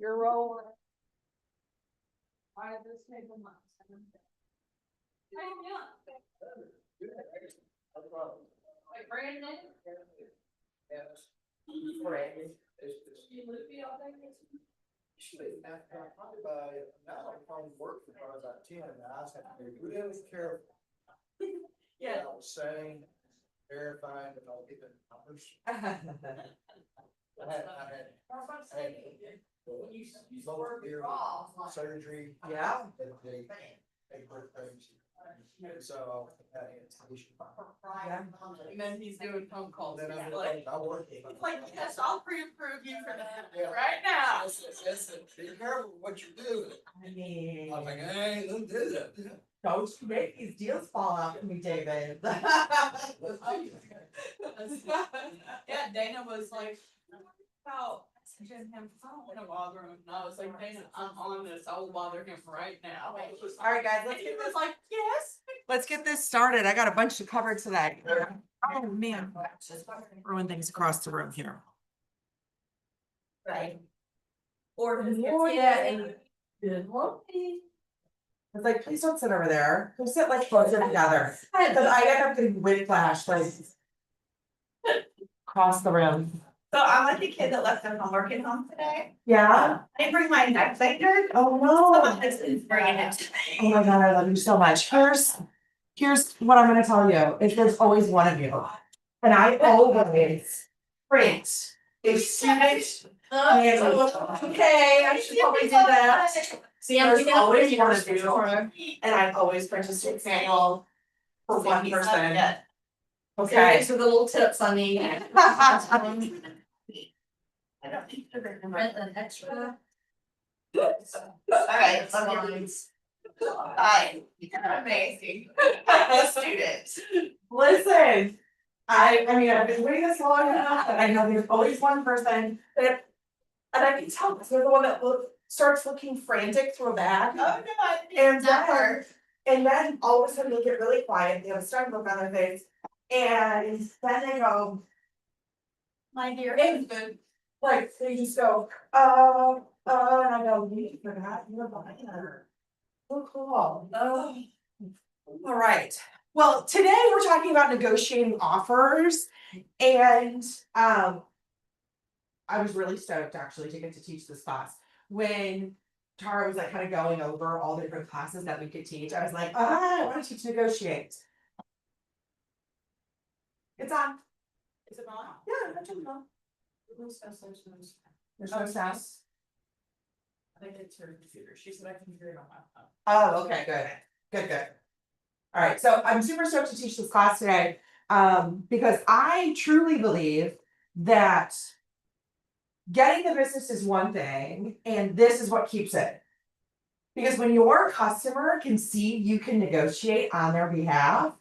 You're rolling. I have this table months. How you doing? Like brand new? Yes. You loopy all day? Usually, probably by now, I probably worked when I was about 10, and I was having to be really careful. Yeah. What I was saying, verifying that I'll get the numbers. I had lower ear surgery. Yeah. And they birth things. So I had anticipation. And then he's doing phone calls. Then I'm Like, I work. it's like, yes, I'll pre-approve you for that Yeah. right now. Listen, be careful what you do. I mean, I'm like, hey, don't do that. don't you make these deals fall out for me, David. Yeah, Dana was like, about him, I don't want to bother him. And I was like, Dana, I'm on this. I will bother him right now. All right, guys, And he was like, yes. let's get this started. I got a bunch to cover today. Oh, man. Throwing things across the room here. Right. Or Oh, yeah. Good morning. I was like, please don't sit over there. Go sit like closer together. Because I end up getting whiplash like across the room. So I'm like the kid that left their homework at home today. Yeah. I didn't bring my neck binder. Oh Someone no. is bringing it to Oh me. my God, I love you so much. Here's what I'm gonna tell you, is there's always one of you. And I always print a student. Okay, I should probably do that. See, There's always one of you, and I always print a student manual for one person. Okay. These are the little tips on me. I don't need to rent an extra. Alright, you're amazing. Students. Listen, I mean, I've been waiting this long enough, and I know there's always one person that, and I can tell, because they're the one that starts looking frantic through a bag. Oh, no, I think And it's not her. then all of a sudden they get really quiet, they have a stern look on their face, and then they go, My dear Hey. husband. like, they just go, and I go, you forgot, you're behind her. So cool. Oh. All right. Well, today we're talking about negotiating offers, and I was really stoked actually to get to teach this class. When Tara was like kind of going over all the different classes that we could teach, I was like, I want to teach negotiate. It's on. Is it on? Yeah, I turned it on. There's no sass. I think it's her computer. She said I can hear it on my phone. Oh, okay, good. All right, so I'm super stoked to teach this class today, because I truly believe that getting the business is one thing, and this is what keeps it. Because when your customer can see you can negotiate on their behalf,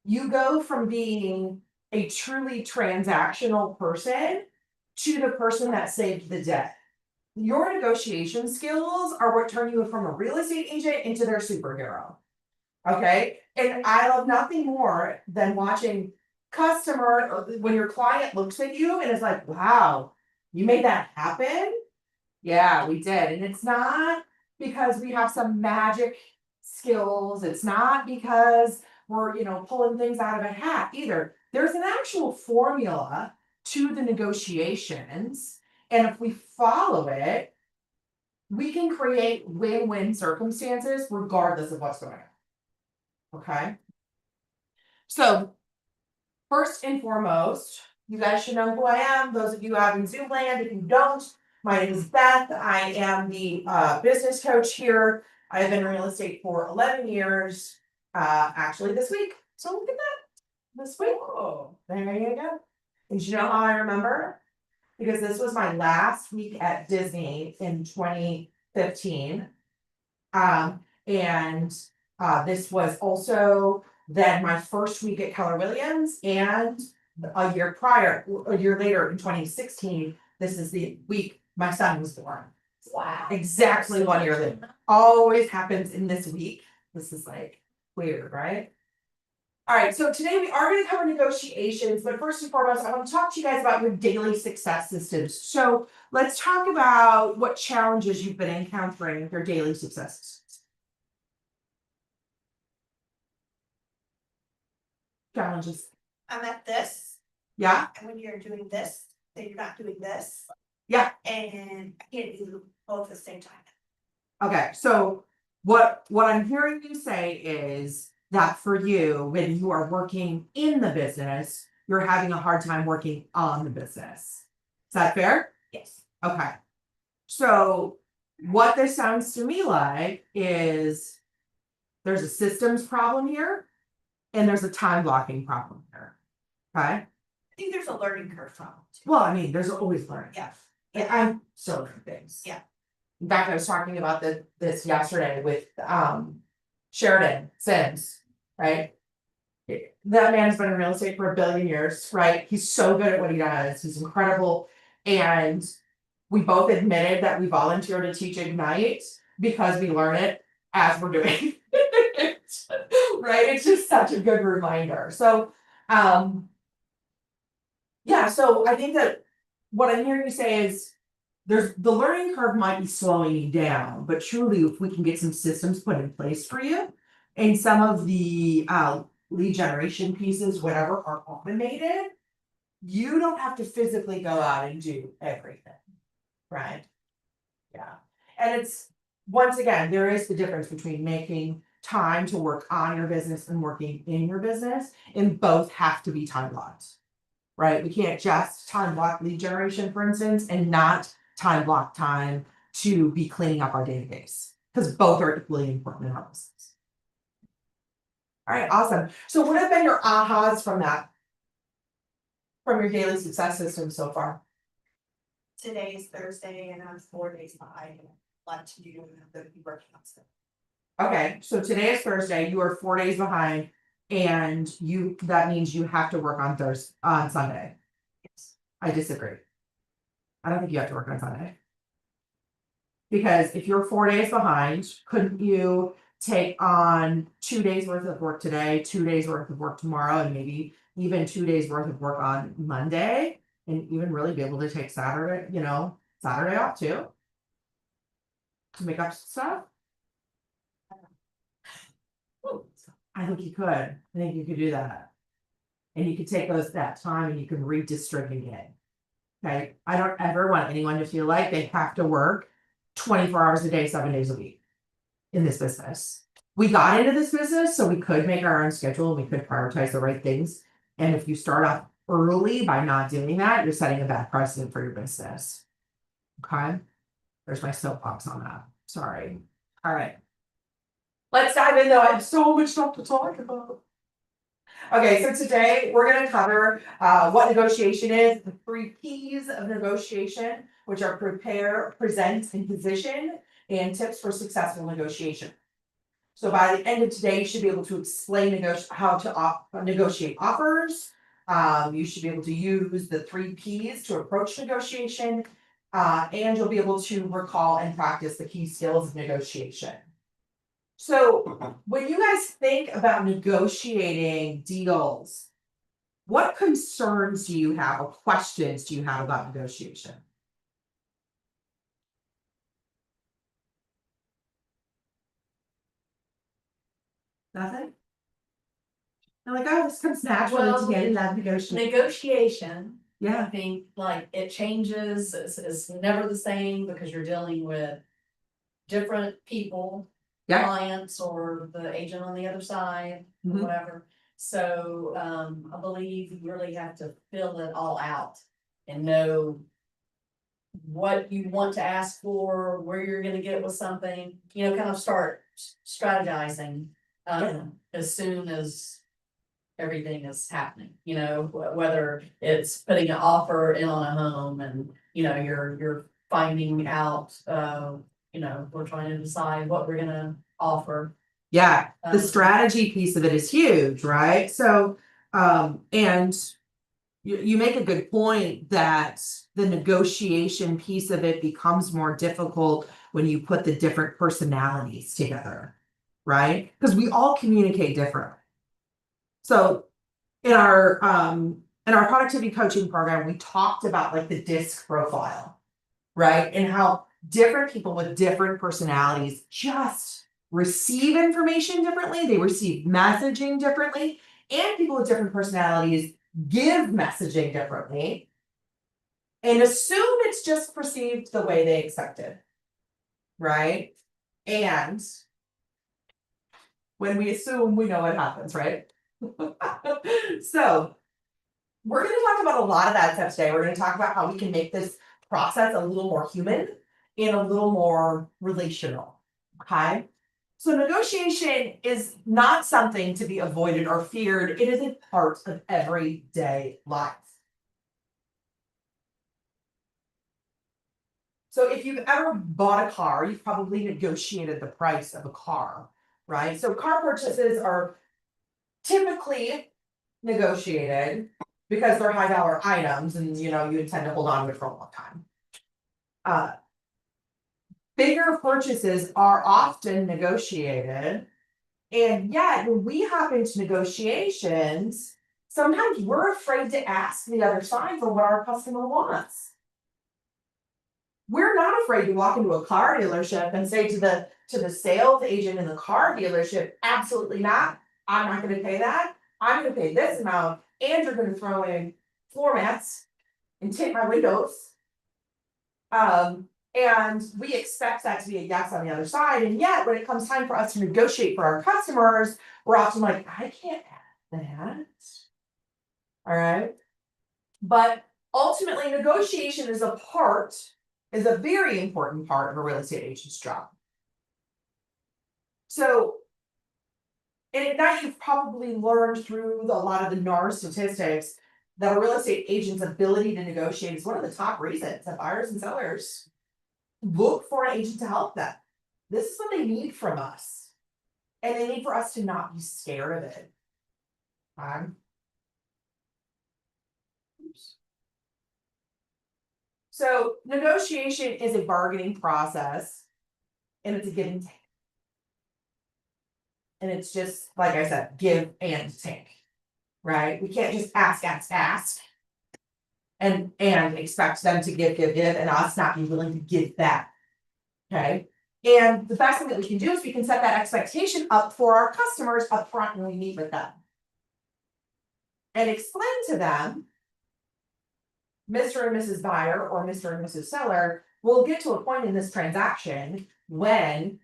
you go from being a truly transactional person to the person that saved the day. Your negotiation skills are what turn you from a real estate agent into their superhero. Okay, and I love nothing more than watching customer, when your client looks at you and is like, wow, you made that happen? Yeah, we did. And it's not because we have some magic skills. It's not because we're, pulling things out of a hat either. There's an actual formula to the negotiations. And if we follow it, we can create win-win circumstances regardless of what's going on. Okay. So first and foremost, you guys should know who I am. Those of you who have in Zoom land, if you don't, my name is Beth. I am the business coach here. I've been in real estate for 11 years, actually this week. So look at that, this week. Oh, there you go. And you know how I remember? Because this was my last week at Disney in 2015. And this was also then my first week at Keller Williams, and a year later in 2016, this is the week my son was born. Wow. Exactly 1 year later. Always happens in this week. This is like weird, right? All right, so today we are gonna cover negotiations, but first and foremost, I want to talk to you guys about your daily success systems. So let's talk about what challenges you've been encountering with your daily successes. Challenges, I'm at this, yeah, and when you're doing this, then you're not doing this, yeah, and I can't do both at the same time. okay, so what I'm hearing you say is that for you, when you are working in the business, you're having a hard time working on the business. Is that fair? Yes. Okay. So what this sounds to me like is there's a systems problem here and there's a time blocking problem here. Okay. I think there's a learning curve problem too. Well, I mean, there's always learning. Yeah. And I'm so learning things. Yeah. In fact, I was talking about this yesterday with Sheridan Sims, right? That man has been in real estate for 1 billion years, right? He's so good at what he does. He's incredible. And we both admitted that we volunteer to teach Ignite because we learn it as we're doing it. Right? It's just such a good reminder. So yeah, so I think that what I'm hearing you say is there's the learning curve might be slowing you down, but truly if we can get some systems put in place for you and some of the lead generation pieces, whatever, are automated, you don't have to physically go out and do everything. Right? Yeah. And it's once again, there is the difference between making time to work on your business and working in your business, and both have to be time blocked. Right? We can't just time block lead generation, for instance, and not time block time to be cleaning up our database, because both are equally important in our business. All right, awesome. So what have been your ahas from that? From your daily success system so far? Today is Thursday and I'm 4 days behind, lot to do, the working on stuff. Okay, so today is Thursday, you are 4 days behind, and that means you have to work on on Sunday. Yes. I disagree. I don't think you have to work on Sunday. Because if you're 4 days behind, couldn't you take on 2 days worth of work today, 2 days worth of work tomorrow, and maybe even 2 days worth of work on Monday? And even really be able to take Saturday, Saturday off too? To make up stuff? I think you could. I think you could do that. And you could take that time and you can redistribute it. Okay, I don't ever want anyone to feel like they have to work 24 hours a day, 7 days a week in this business. We got into this business so we could make our own schedule and we could prioritize the right things. And if you start off early by not doing that, you're setting a bad precedent for your business. Okay, there's my soapbox on that. Sorry. All right. Let's dive in though. I have so much stuff to talk about. Okay, so today we're going to cover what negotiation is, the 3 P's of negotiation, which are prepare, present, and position, and tips for successful negotiation. So by the end of today, you should be able to explain how to negotiate offers. You should be able to use the 3 P's to approach negotiation, and you'll be able to recall and practice the key skills of negotiation. So when you guys think about negotiating deals, what concerns do you have or questions do you have about negotiation? Nothing? I'm like, oh, this comes naturally Well, to get in that negotiation. Negotiation, I Yeah, think, like, it changes, it's never the same because you're dealing with different people. Yeah. Clients or the agent on the other side, or Mhm. whatever. So, I believe you really have to fill it all out and know what you want to ask for, where you're gonna get with something, kind of start strategizing, as soon as everything is happening, whether it's putting an offer in on a home and, you're finding out, we're trying to decide what we're gonna offer. yeah, the Um, strategy piece of it is huge, right? So, and you make a good point that the negotiation piece of it becomes more difficult when you put the different personalities together, right? Because we all communicate differently. So in our productivity coaching program, we talked about like the DISC profile, right? And how different people with different personalities just receive information differently, they receive messaging differently, and people with different personalities give messaging differently and assume it's just perceived the way they expected, right? And when we assume, we know what happens, right? So we're going to talk about a lot of that stuff today. We're going to talk about how we can make this process a little more human and a little more relational. Okay. So negotiation is not something to be avoided or feared. It is a part of everyday life. So if you've ever bought a car, you've probably negotiated the price of a car, right? So car purchases are typically negotiated because they're high dollar items and you intend to hold on to it for a long time. Bigger purchases are often negotiated, and yet when we hop into negotiations, sometimes we're afraid to ask the other side for what our customer wants. We're not afraid to walk into a car dealership and say to the sales agent in the car dealership, absolutely not. I'm not going to pay that. I'm going to pay this amount, and you're going to throw in floor mats and tint my windows. And we expect that to be a yes on the other side. And yet, when it comes time for us to negotiate for our customers, we're often like, I can't have that. All right. But ultimately, negotiation is a very important part of a real estate agent's job. So, and at night, you've probably learned through a lot of the NAR statistics that a real estate agent's ability to negotiate is one of the top reasons that buyers and sellers look for an agent to help them. This is what they need from us. And they need for us to not be scared of it. Oops. So negotiation is a bargaining process, and it's a give and take. And it's just, like I said, give and take, right? We can't just ask, and expect them to give, and us not be willing to give back. Okay. And the best thing that we can do is we can set that expectation up for our customers up front when we meet with them. And explain to them, Mr. and Mrs. Buyer or Mr. and Mrs. Seller will get to a point in this transaction when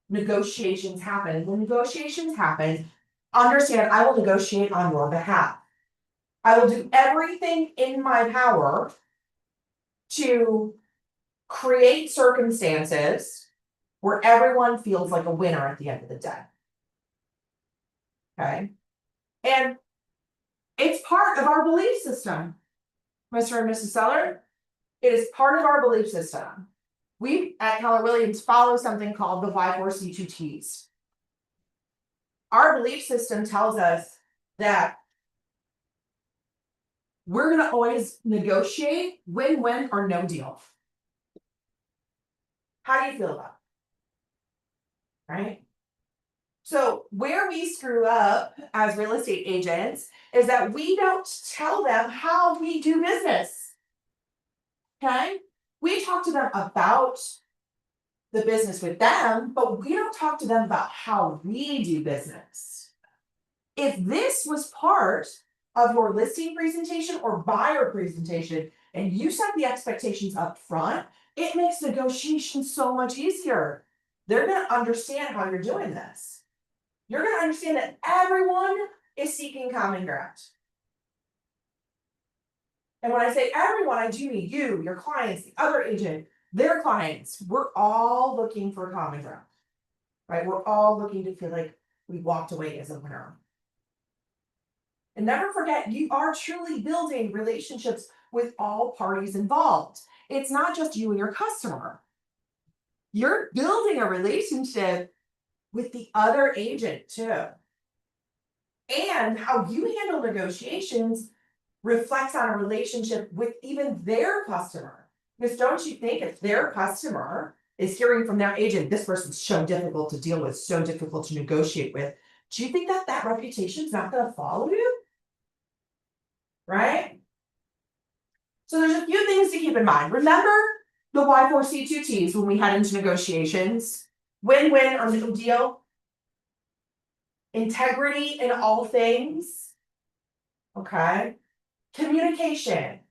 negotiations happen. When negotiations happen, understand I will negotiate on your behalf. I will do everything in my power to create circumstances where everyone feels like a winner at the end of the day. Okay. And it's part of our belief system, Mr. and Mrs. Seller. It is part of our belief system. We at Keller Williams follow something called the Y4C2Ts. Our belief system tells us that we're going to always negotiate win-win or no deal. How do you feel about it? Right? So where we screw up as real estate agents is that we don't tell them how we do business. Okay? We talk to them about the business with them, but we don't talk to them about how we do business. If this was part of your listing presentation or buyer presentation, and you set the expectations up front, it makes negotiation so much easier. They're going to understand how you're doing this. You're going to understand that everyone is seeking common ground. And when I say everyone, I do mean you, your clients, the other agent, their clients. We're all looking for common ground, right? We're all looking to feel like we walked away as a winner. And never forget, you are truly building relationships with all parties involved. It's not just you and your customer. You're building a relationship with the other agent too. And how you handle negotiations reflects on a relationship with even their customer. Because don't you think if their customer is hearing from their agent, this person's so difficult to deal with, so difficult to negotiate with, do you think that that reputation's not gonna follow you? Right? So there's a few things to keep in mind. Remember the Y4C2Ts when we head into negotiations? Win-win or no deal? Integrity in all things. Okay? Communication.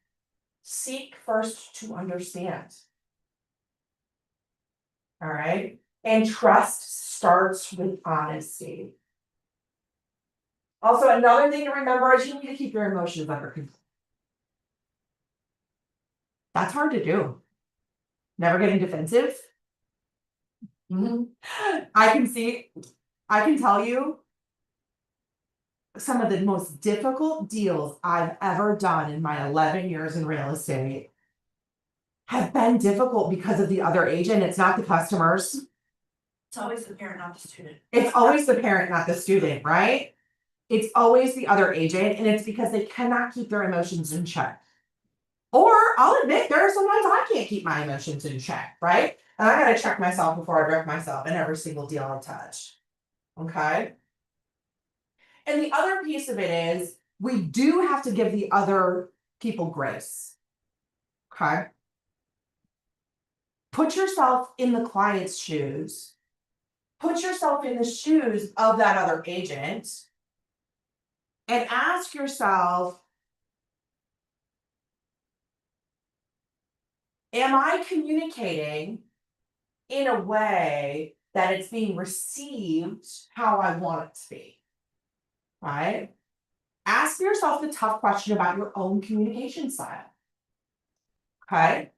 Seek first to understand. All right? And trust starts with honesty. Also, another thing to remember is you need to keep your emotions under control. That's hard to do. Never getting defensive. I can tell you some of the most difficult deals I've ever done in my 11 years in real estate have been difficult because of the other agent. It's not the customers. It's always the parent, not the student. It's always the parent, not the student, right? It's always the other agent, and it's because they cannot keep their emotions in check. Or I'll admit there are sometimes I can't keep my emotions in check, right? And I gotta check myself before I wreck myself in every single deal I touch. Okay. And the other piece of it is we do have to give the other people grace. Okay. Put yourself in the client's shoes. Put yourself in the shoes of that other agent. And ask yourself, am I communicating in a way that it's being received how I want it to be? Right? Ask yourself the tough question about your own communication style. Okay?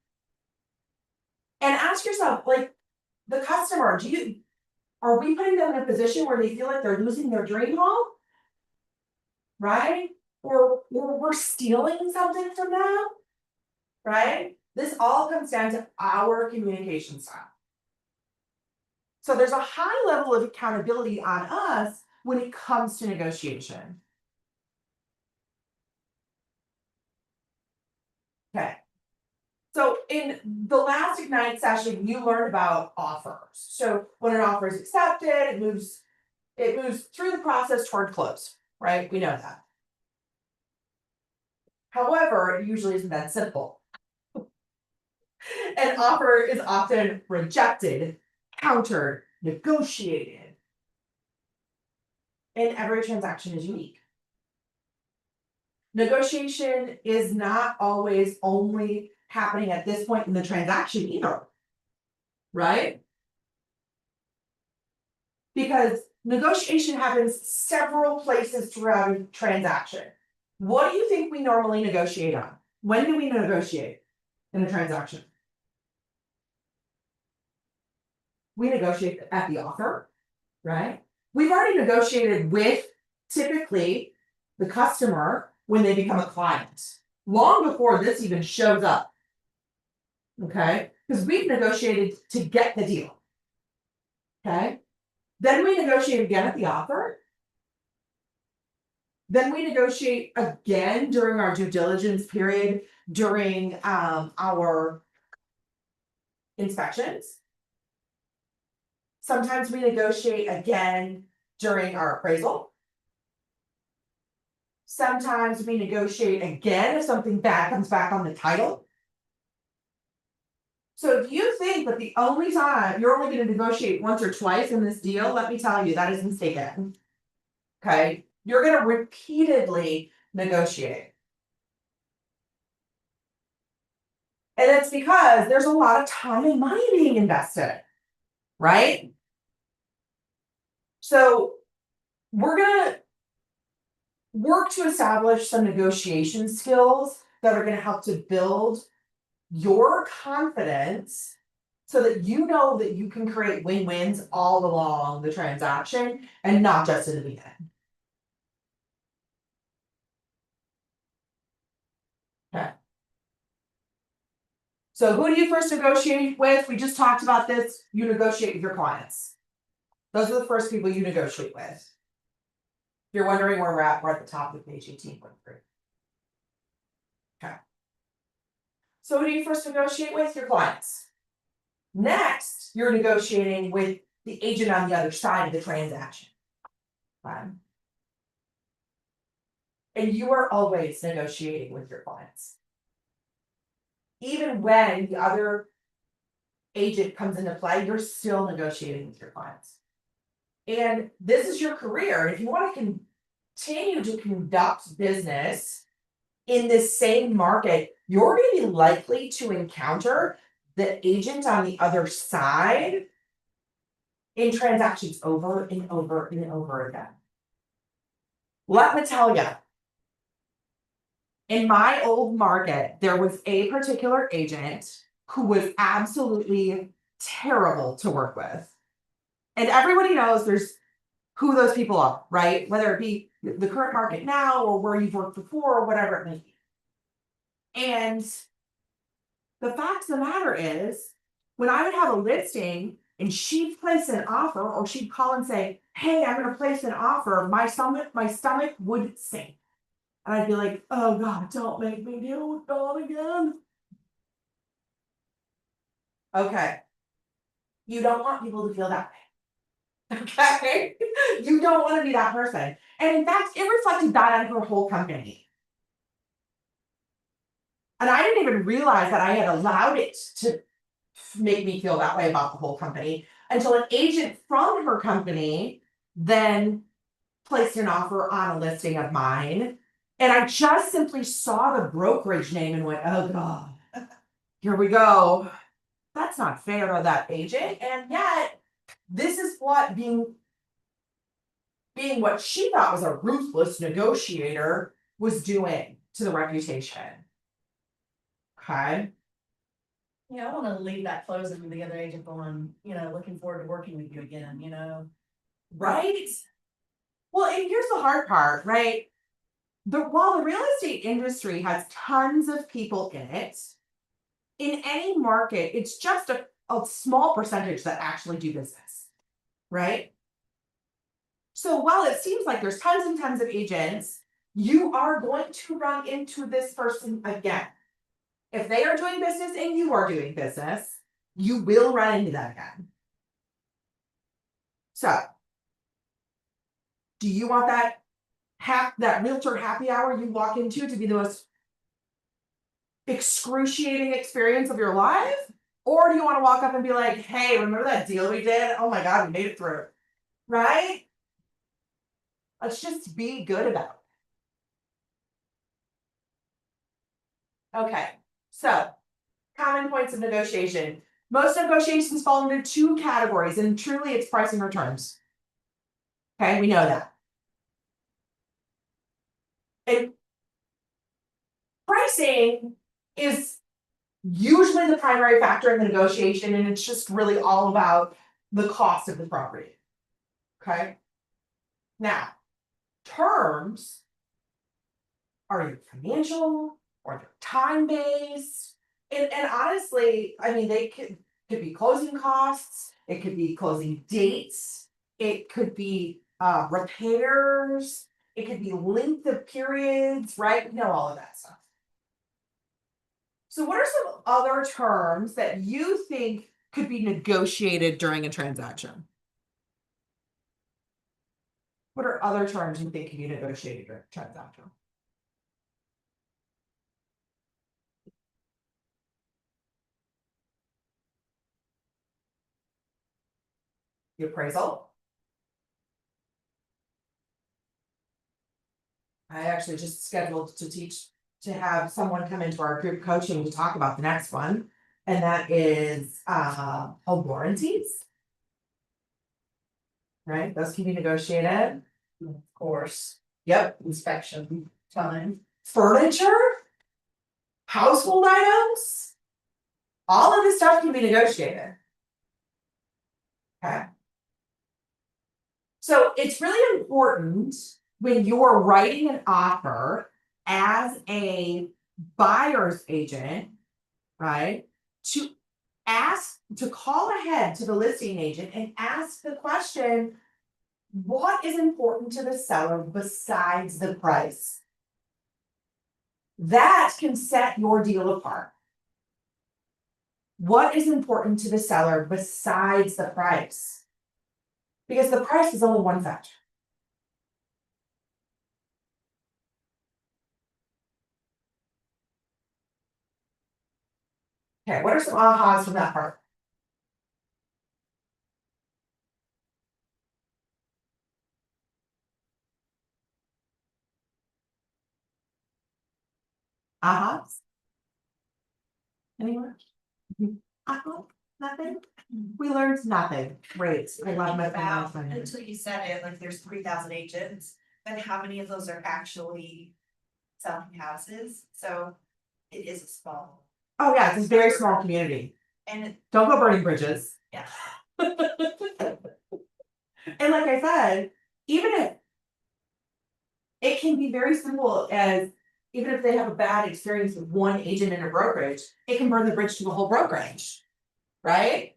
And ask yourself, like, the customer, are we putting them in a position where they feel like they're losing their dream home? Right? Or we're stealing something from them? Right? This all comes down to our communication style. So there's a high level of accountability on us when it comes to negotiation. Okay. So in the last Ignite session, you learned about offers. So when an offer is accepted, it moves through the process toward close, right? We know that. However, it usually isn't that simple. An offer is often rejected, countered, negotiated. And every transaction is unique. Negotiation is not always only happening at this point in the transaction either. Right? Because negotiation happens several places throughout a transaction. What do you think we normally negotiate on? When do we negotiate in a transaction? We negotiate at the offer, right? We've already negotiated with typically the customer when they become a client, long before this even shows up. Okay? Because we've negotiated to get the deal. Okay? Then we negotiate again at the offer. Then we negotiate again during our due diligence period, during our inspections. Sometimes we negotiate again during our appraisal. Sometimes we negotiate again if something bad comes back on the title. So if you think that the only time you're only going to negotiate once or twice in this deal, let me tell you, that is mistaken. Okay? You're going to repeatedly negotiate. And it's because there's a lot of time and money being invested, right? So we're going to work to establish some negotiation skills that are going to help to build your confidence so that you know that you can create win-wins all along the transaction and not just in the beginning. Okay. So who do you first negotiate with? We just talked about this. You negotiate with your clients. Those are the first people you negotiate with. If you're wondering where we're at the top of page 18.3. Okay. So who do you first negotiate with? Your clients. Next, you're negotiating with the agent on the other side of the transaction. Fine. And you are always negotiating with your clients. Even when the other agent comes into play, you're still negotiating with your clients. And this is your career. If you want to continue to conduct business in this same market, you're going to be likely to encounter the agent on the other side in transactions over and over and over again. Let me tell you, in my old market, there was a particular agent who was absolutely terrible to work with. And everybody knows there's who those people are, right? Whether it be the current market now or where you've worked before or whatever it may be. And the fact of the matter is, when I would have a listing and she'd place an offer or she'd call and say, hey, I'm gonna place an offer, my stomach would sink. And I'd be like, oh God, don't make me deal with Dawn again. Okay. You don't want people to feel that way. Okay. You don't want to be that person. And in fact, it reflected that on her whole company. And I didn't even realize that I had allowed it to make me feel that way about the whole company until an agent from her company then placed an offer on a listing of mine. And I just simply saw the brokerage name and went, oh God, here we go. That's not fair to that agent. And yet, this is what being what she thought was a ruthless negotiator was doing to the reputation. Okay. Yeah, I wanna leave that closing with the other agent going, looking forward to working with you again, Right? Well, and here's the hard part, right? While the real estate industry has tons of people in it, in any market, it's just a small percentage that actually do business, right? So while it seems like there's tons and tons of agents, you are going to run into this person again. If they are doing business and you are doing business, you will run into that again. So, do you want that realtor happy hour you walk into to be the most excruciating experience of your life? Or do you want to walk up and be like, hey, remember that deal we did? Oh my God, we made it through. Right? Let's just be good about it. Okay, so common points of negotiation. Most negotiations fall into two categories, and truly it's pricing or terms. Okay, we know that. And pricing is usually the primary factor in the negotiation, and it's just really all about the cost of the property. Okay. Now, terms are either financial or they're time-based. And honestly, I mean, they could be closing costs, it could be closing dates, it could be repairs, it could be length of periods, right? We know all of that stuff. So what are some other terms that you think could be negotiated during a transaction? What are other terms you think can be negotiated during a transaction? The appraisal. I actually just scheduled to have someone come into our group coaching to talk about the next one, and that is home warranties. Right, those can be negotiated. Of course, Yep. inspection time. Furniture, household items, all of this stuff can be negotiated. Okay. So it's really important when you're writing an offer as a buyer's agent, right? To call ahead to the listing agent and ask the question, what is important to the seller besides the price? That can set your deal apart. What is important to the seller besides the price? Because the price is only one factor. Okay, what are some ahas from that part? Ahas? Anyone? Nothing? We learned nothing. Great. I love my About, family. until you said it, like there's 3,000 agents, but how many of those are actually selling houses? So it is a small, Oh, yeah, it's a very small community. and it, Don't go burning bridges. yeah, And like I said, even if it can be very simple as even if they have a bad experience with one agent in a brokerage, it can burn the bridge to the whole brokerage, right?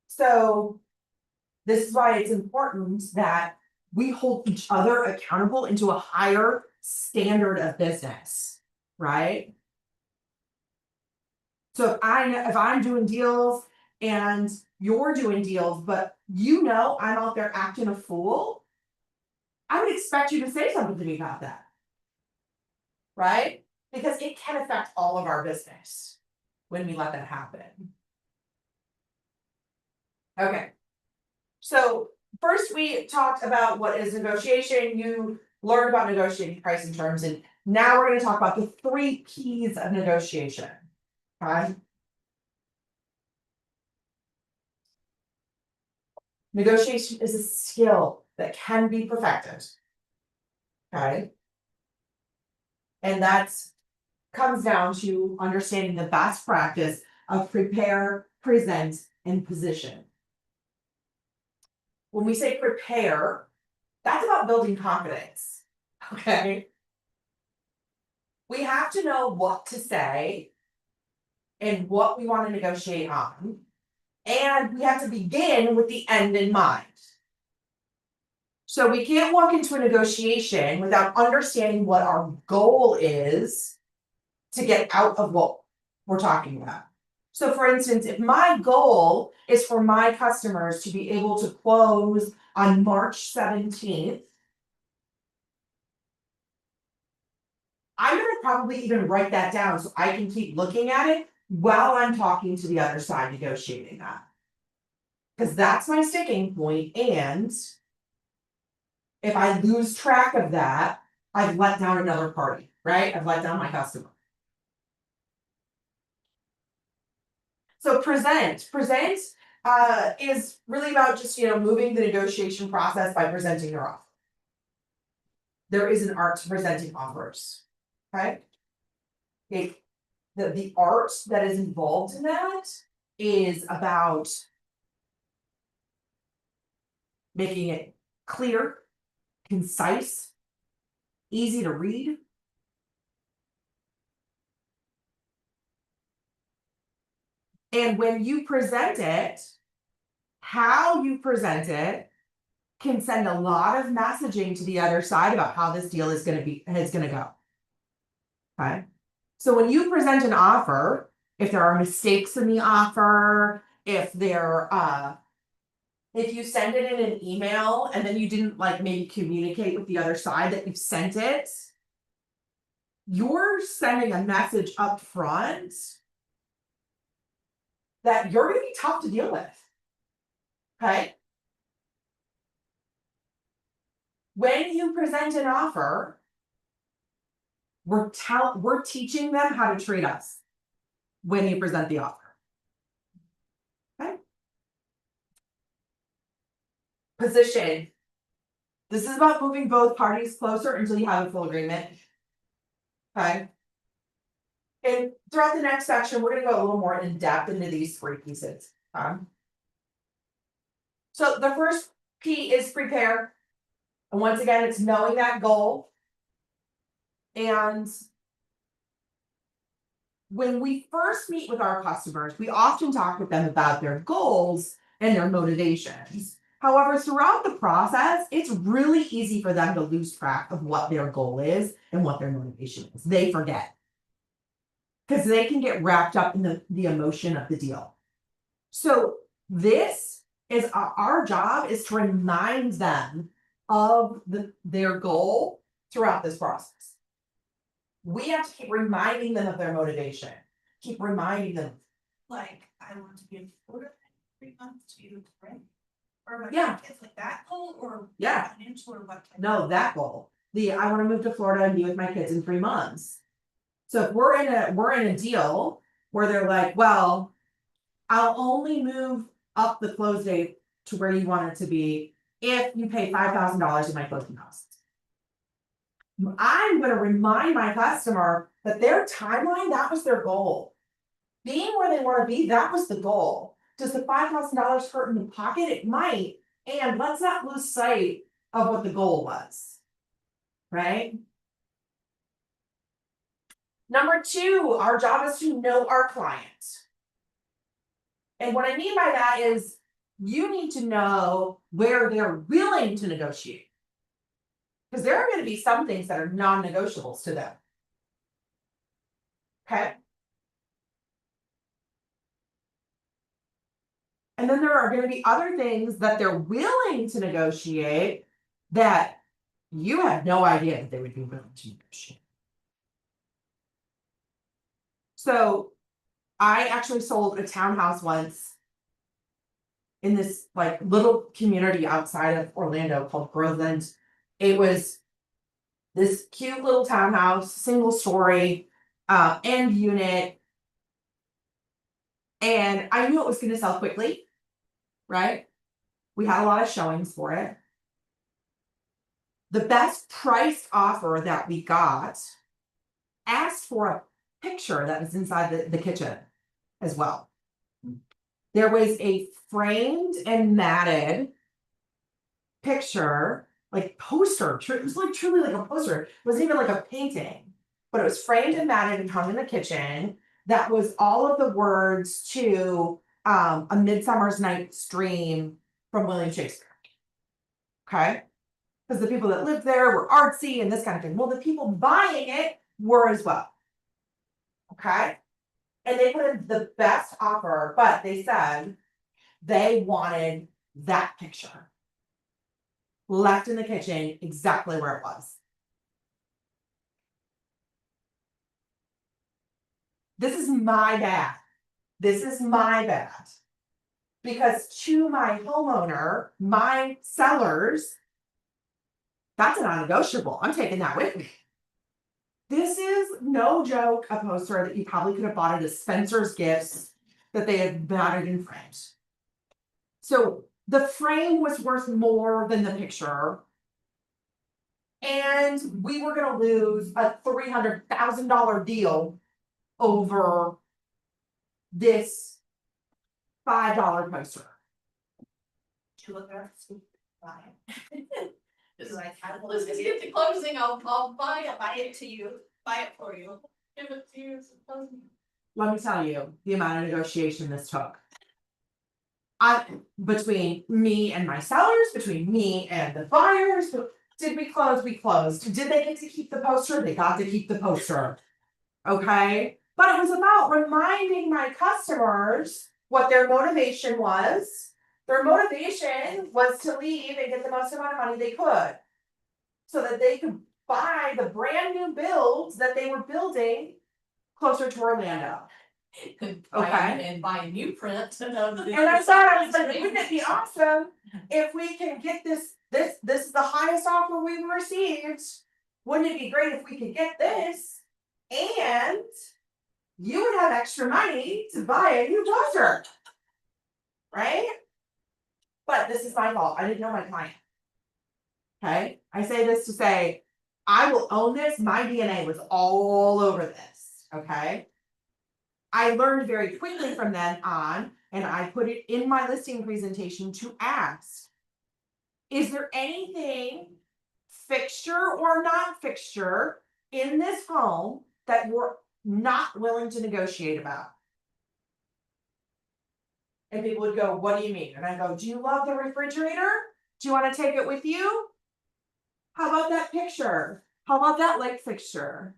So this is why it's important that we hold each other accountable into a higher standard of business, right? So if I'm doing deals and you're doing deals, but you know I'm out there acting a fool, I would expect you to say something to me about that. Right? Because it can affect all of our business when we let that happen. Okay. So first we talked about what is negotiation. You learned about negotiating price and terms, and now we're going to talk about the 3 P's of negotiation. Okay. Negotiation is a skill that can be perfected. Okay. And that's comes down to understanding the best practice of prepare, present, and position. When we say prepare, that's about building confidence. Okay. We have to know what to say and what we want to negotiate on. And we have to begin with the end in mind. So we can't walk into a negotiation without understanding what our goal is to get out of what we're talking about. So for instance, if my goal is for my customers to be able to close on March 17th, I'm gonna probably even write that down so I can keep looking at it while I'm talking to the other side negotiating that. Because that's my sticking point, and if I lose track of that, I've let down another party, right? I've let down my customer. So present is really about just moving the negotiation process by presenting your offer. There is an art to presenting offers, okay? The art that is involved in that is about making it clear, concise, easy to read. And when you present it, how you present it can send a lot of messaging to the other side about how this deal is going to go. Okay. So when you present an offer, if there are mistakes in the offer, if you send it in an email and then you didn't maybe communicate with the other side that you've sent it, you're sending a message up front that you're going to be tough to deal with. Okay. When you present an offer, we're teaching them how to treat us when you present the offer. Okay. Position. This is about moving both parties closer until you have a full agreement. Okay. And throughout the next section, we're going to go a little more in depth into these 3 pieces. So the first P is prepare. And once again, it's knowing that goal. And when we first meet with our customers, we often talk with them about their goals and their motivations. However, throughout the process, it's really easy for them to lose track of what their goal is and what their motivation is. They forget. Because they can get wrapped up in the emotion of the deal. So this is our job is to remind them of their goal throughout this process. We have to keep reminding them of their motivation. keep reminding them. Like, I want to be in Florida in 3 months to you, right? Or what, Yeah. it's like that goal or? Yeah. Financial or what? No, that goal. I wanna move to Florida and be with my kids in 3 months. So if we're in a deal where they're like, well, I'll only move up the close date to where you want it to be if you pay $5,000 in my closing costs. I'm gonna remind my customer that their timeline, that was their goal. Being where they wanna be, that was the goal. Does the $5,000 hurt in the pocket? It might, and let's not lose sight of what the goal was. Right? Number 2, our job is to know our client. And what I mean by that is you need to know where they're willing to negotiate. Because there are going to be some things that are non-negotiables to them. Okay. And then there are going to be other things that they're willing to negotiate that you have no idea that they would be willing to negotiate. So I actually sold a townhouse once in this like little community outside of Orlando called Groveland. It was this cute little townhouse, single story, end unit. And I knew it was going to sell quickly, right? We had a lot of showings for it. The best price offer that we got asked for a picture that was inside the kitchen as well. There was a framed and matted picture, like poster. It was like truly like a poster. It wasn't even like a painting, but it was framed and matted and hung in the kitchen. That was all of the words to A Midsummer's Night's Dream from William Shakespeare. Okay, because the people that lived there were artsy and this kind of thing. Well, the people buying it were as well. Okay, and they put in the best offer, but they said they wanted that picture left in the kitchen exactly where it was. This is my bad. This is my bad. Because to my homeowner, my sellers, that's a non-negotiable. I'm taking that with me. This is no joke, a poster that you probably could have bought at a Spencer's Gifts that they had battered and framed. So the frame was worth more than the picture. And we were going to lose a $300,000 deal over this $5 poster. To look at it, buy it. This is like, let's get to closing, I'll buy it. Buy it to you, buy it for you. Give it to you, it's a closing. Let me tell you the amount of negotiation this took. Between me and my sellers, between me and the buyers, did we close? We closed. Did they get to keep the poster? They got to keep the poster. Okay. But it was about reminding my customers what their motivation was. Their motivation was to leave and get the most amount of money they could so that they could buy the brand new builds that they were building closer to Orlando. And buy a new print. And I thought, I was like, wouldn't it be awesome if we can get this is the highest offer we've received. Wouldn't it be great if we could get this? And you would have extra money to buy a new poster. Right? But this is my fault. I didn't know my client. Okay? I say this to say, I will own this. My DNA was all over this. Okay? I learned very quickly from then on, and I put it in my listing presentation to ask, is there anything fixture or not fixture in this home that you're not willing to negotiate about? And people would go, what do you mean? And I go, do you love the refrigerator? Do you want to take it with you? How about that picture? How about that light fixture?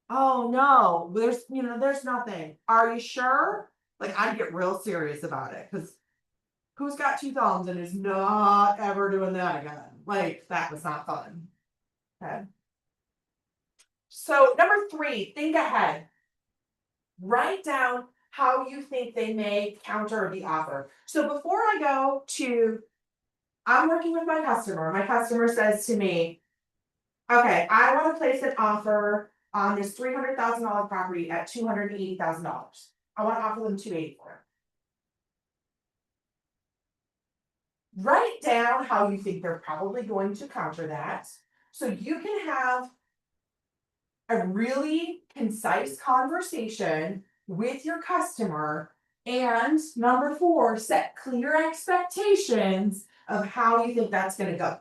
Oh no, there's nothing. Are you sure? Like, I'd get real serious about it because who's got 2 thumbs and is not ever doing that again? Like, that was not fun. Okay. So number 3, think ahead. Write down how you think they may counter the offer. So before I go to, I'm working with my customer says to me, okay, I wanna place an offer on this $300,000 property at $280,000. I wanna offer them $280 for it. Write down how you think they're probably going to counter that, so you can have a really concise conversation with your customer. And number 4, set clear expectations of how you think that's gonna go.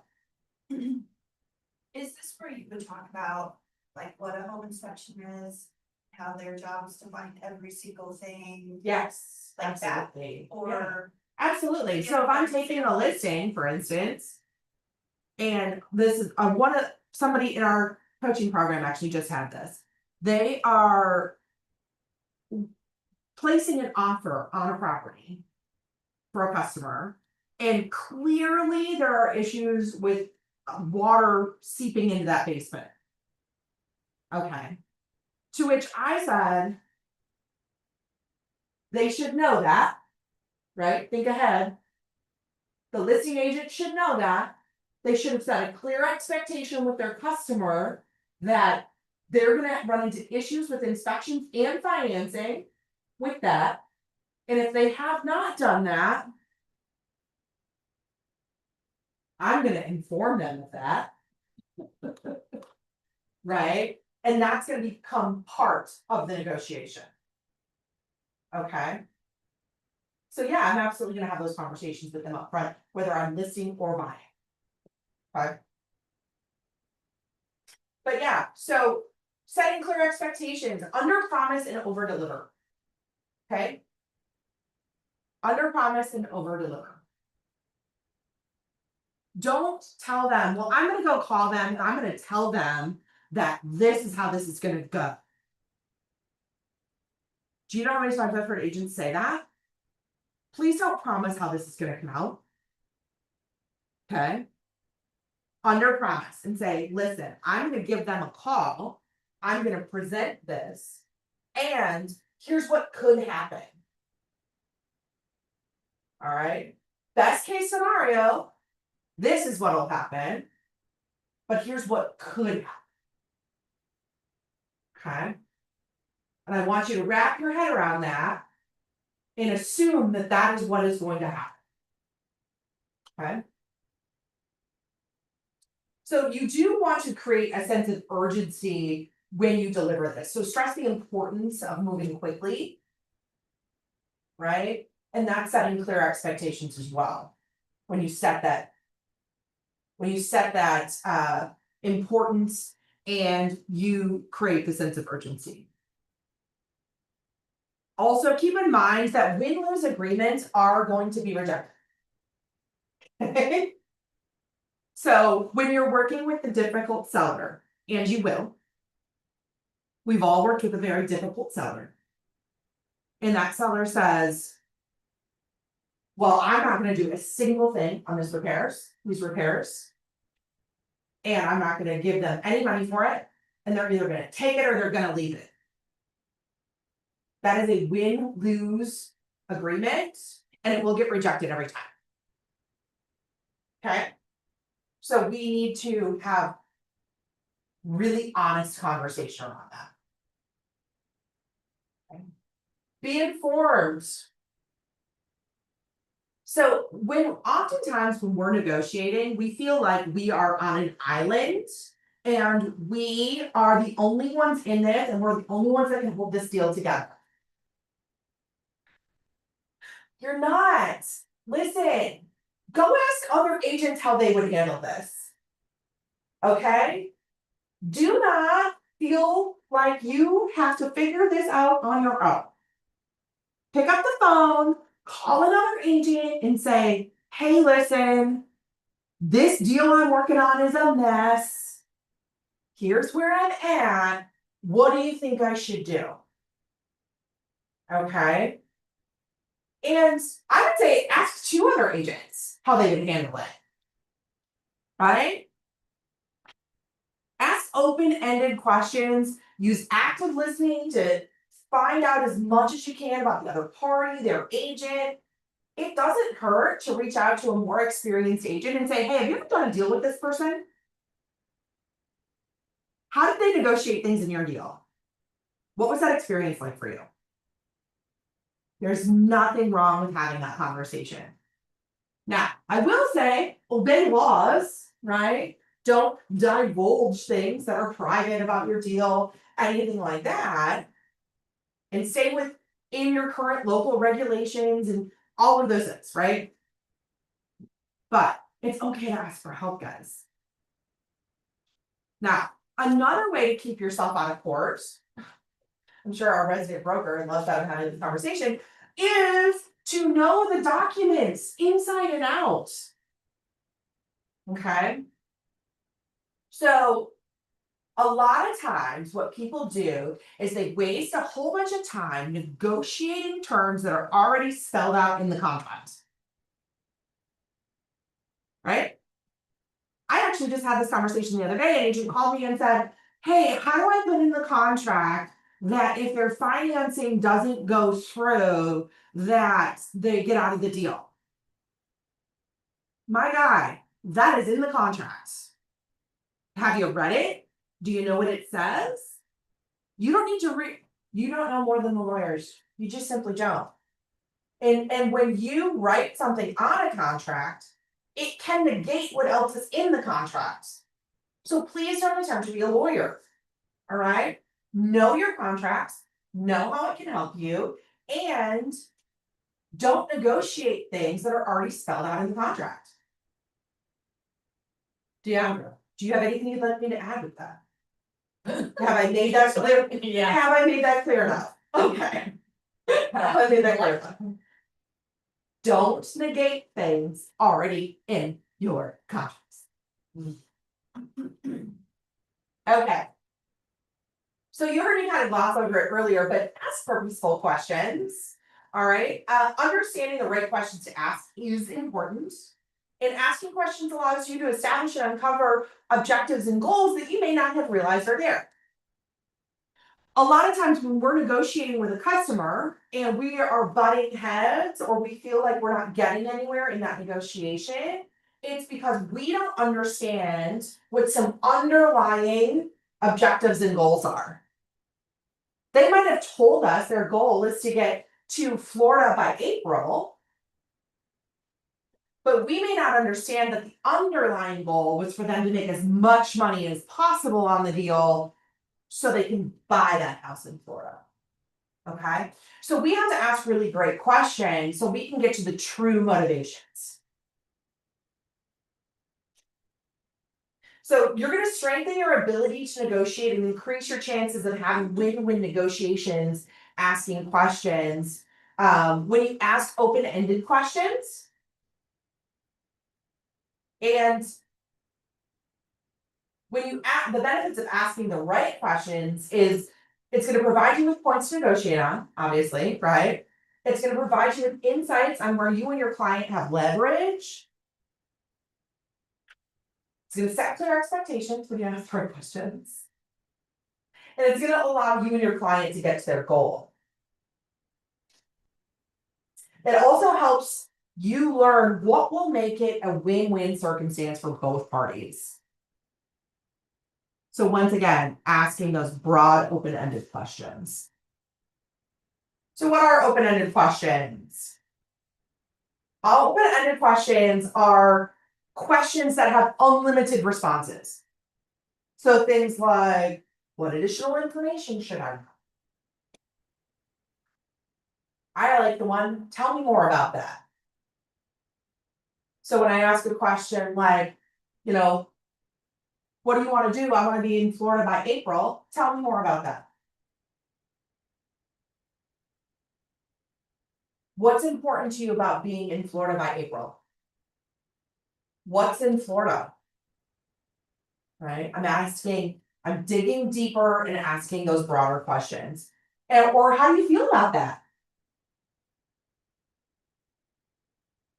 Is this where you would talk about like what a home inspection is? How their job is to find every single thing Yes, like that, absolutely. Yeah, or absolutely. So if I'm taking a listing, for instance, and this is somebody in our coaching program actually just had this. They are placing an offer on a property for a customer, and clearly there are issues with water seeping into that basement. Okay. To which I said, they should know that, right? Think ahead. The listing agent should know that. They should have set a clear expectation with their customer that they're gonna run into issues with inspections and financing with that. And if they have not done that, I'm gonna inform them of that. Right? And that's gonna become part of the negotiation. Okay? So yeah, I'm absolutely gonna have those conversations with them up front, whether I'm listing or buying. Okay? But yeah, so setting clear expectations, under promise and over deliver. Okay? Under promise and over deliver. Don't tell them, well, I'm gonna go call them and I'm gonna tell them that this is how this is gonna go. Do you know how many times I've heard agents say that? Please don't promise how this is gonna come out. Okay? Under promise and say, listen, I'm gonna give them a call. I'm gonna present this. And here's what could happen. All right. Best case scenario, this is what'll happen. But here's what could happen. Okay. And I want you to wrap your head around that and assume that that is what is going to happen. Okay. So you do want to create a sense of urgency when you deliver this. So stress the importance of moving quickly. Right. And that's setting clear expectations as well. When you set that importance and you create the sense of urgency. Also, keep in mind that win-lose agreements are going to be rejected. Okay? So when you're working with the difficult seller, and you will, we've all worked with a very difficult seller. And that seller says, well, I'm not going to do a single thing on these repairs, and I'm not going to give them any money for it, and they're either going to take it or they're going to leave it. That is a win-lose agreement, and it will get rejected every time. Okay? So we need to have really honest conversation around that. Okay. Be informed. So oftentimes when we're negotiating, we feel like we are on an island and we are the only ones in this and we're the only ones that can hold this deal together. You're not. Listen, go ask other agents how they would handle this. Okay? Do not feel like you have to figure this out on your own. Pick up the phone, call another agent and say, hey, listen, this deal I'm working on is a mess. Here's where I'm at. What do you think I should do? Okay. And I would say ask 2 other agents how they would handle it. Right? Ask open-ended questions. Use active listening to find out as much as you can about the other party, their agent. It doesn't hurt to reach out to a more experienced agent and say, hey, have you ever done a deal with this person? How did they negotiate things in your deal? What was that experience like for you? There's nothing wrong with having that conversation. Now, I will say, obey laws, right? Don't divulge things that are private about your deal, anything like that. And stay within your current local regulations and all of those things, right? But it's okay to ask for help, guys. Now, another way to keep yourself out of court, I'm sure our resident broker loves that I'm having this conversation, is to know the documents inside and out. Okay? So, a lot of times what people do is they waste a whole bunch of time negotiating terms that are already spelled out in the contract. Right? I actually just had this conversation the other day. An agent called me and said, hey, how do I put in the contract that if their financing doesn't go through, that they get out of the deal? My guy, that is in the contract. Have you read it? Do you know what it says? You don't need to read. You don't know more than the lawyers. You just simply don't. And when you write something on a contract, it can negate what else is in the contract. So please don't attempt to be a lawyer. All right? Know your contracts, know how it can help you, and don't negotiate things that are already spelled out in the contract. Do you have anything you'd like me to add with that? Have I made that clear? Yeah. Have I made that clear enough? Okay. Have I made that clear enough? Don't negate things already in your contracts. Okay. So you heard me kind of gloss over it earlier, but ask purposeful questions. All right. Understanding the right questions to ask is important. And asking questions allows you to establish and uncover objectives and goals that you may not have realized are there. A lot of times when we're negotiating with a customer and we are butting heads or we feel like we're not getting anywhere in that negotiation, it's because we don't understand what some underlying objectives and goals are. They might have told us their goal is to get to Florida by April, but we may not understand that the underlying goal was for them to make as much money as possible on the deal so they can buy that house in Florida. Okay? So we have to ask really great questions so we can get to the true motivations. So you're going to strengthen your ability to negotiate and increase your chances of having win-win negotiations, asking questions. When you ask open-ended questions, and when you the benefits of asking the right questions is it's going to provide you with points to negotiate on, obviously, right? It's going to provide you with insights on where you and your client have leverage. It's going to set clear expectations when you ask the right questions. And it's going to allow you and your client to get to their goal. It also helps you learn what will make it a win-win circumstance for both parties. So once again, asking those broad, open-ended questions. So what are open-ended questions? Open-ended questions are questions that have unlimited responses. So things like, what additional information should I know? I like the one, tell me more about that. So when I ask a question like, what do you want to do? I want to be in Florida by April. Tell me more about that. What's important to you about being in Florida by April? What's in Florida? Right? I'm digging deeper and asking those broader questions. Or how do you feel about that?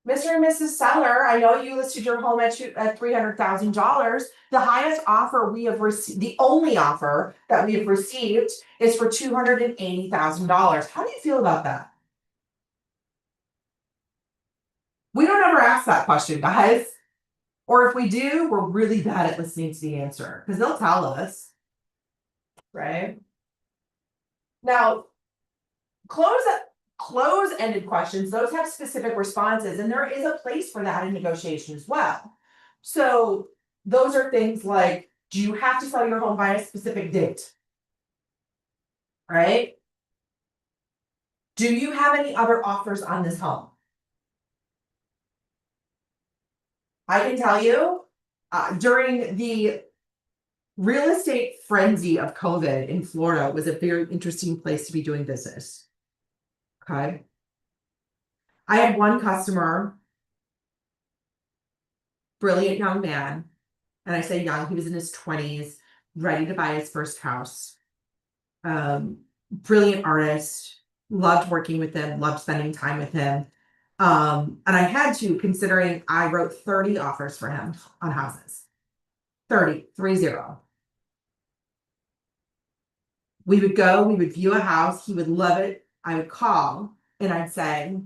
Mr. and Mrs. Seller, I know you listed your home at $300,000. The highest offer we have received, the only offer that we have received is for $280,000. How do you feel about that? We don't ever ask that question, guys. Or if we do, we're really bad at listening to the answer because they'll tell us. Right? Now, close-ended questions, those have specific responses, and there is a place for that in negotiation as well. So those are things like, do you have to sell your home by a specific date? Right? Do you have any other offers on this home? I can tell you, during the real estate frenzy of COVID in Florida was a very interesting place to be doing business. Okay. I had one customer, brilliant young man, and I say young, he was in his 20s, ready to buy his first house. Brilliant artist, loved working with him, loved spending time with him. And I had to, considering I wrote 30 offers for him on houses. 30. We would go, we would view a house, he would love it. I would call and I'd say,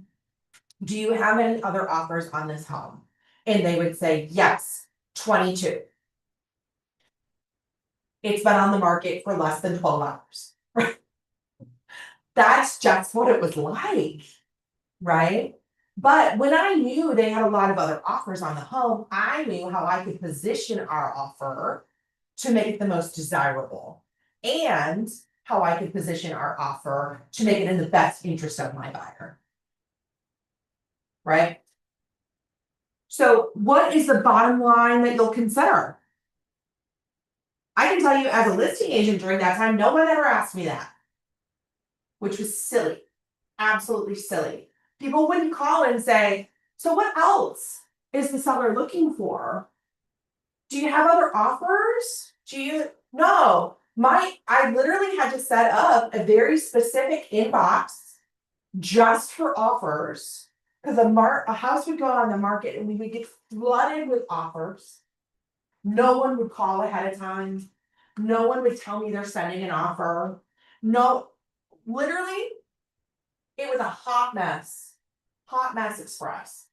do you have any other offers on this home? And they would say, yes, 22. It's been on the market for less than 12 hours. That's just what it was like, right? But when I knew they had a lot of other offers on the home, I knew how I could position our offer to make it the most desirable and how I could position our offer to make it in the best interest of my buyer. Right? So what is the bottom line that you'll consider? I can tell you as a listing agent during that time, no one ever asked me that, which was silly, absolutely silly. People wouldn't call and say, so what else is the seller looking for? Do you have other offers? No, I literally had to set up a very specific inbox just for offers because a house would go on the market and we would get flooded with offers. No one would call ahead of time. No one would tell me they're sending an offer. No, literally, it was a hot mess express.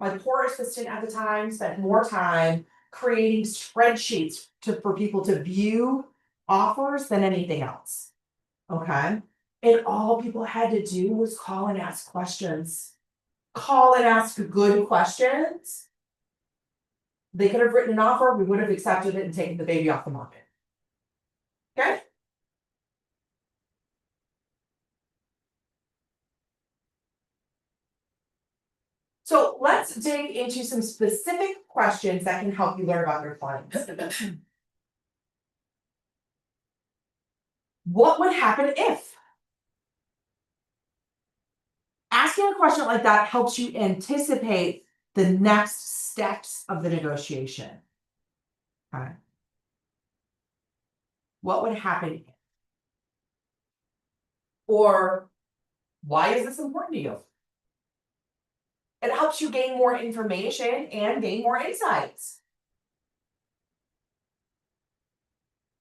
My poor assistant at the time spent more time creating spreadsheets for people to view offers than anything else. Okay. And all people had to do was call and ask questions. Call and ask good questions. They could have written an offer, we would have accepted it and taken the baby off the market. Okay. So let's dig into some specific questions that can help you learn about your clients. What would happen if? Asking a question like that helps you anticipate the next steps of the negotiation. Okay. What would happen if? Or why is this important to you? It helps you gain more information and gain more insights.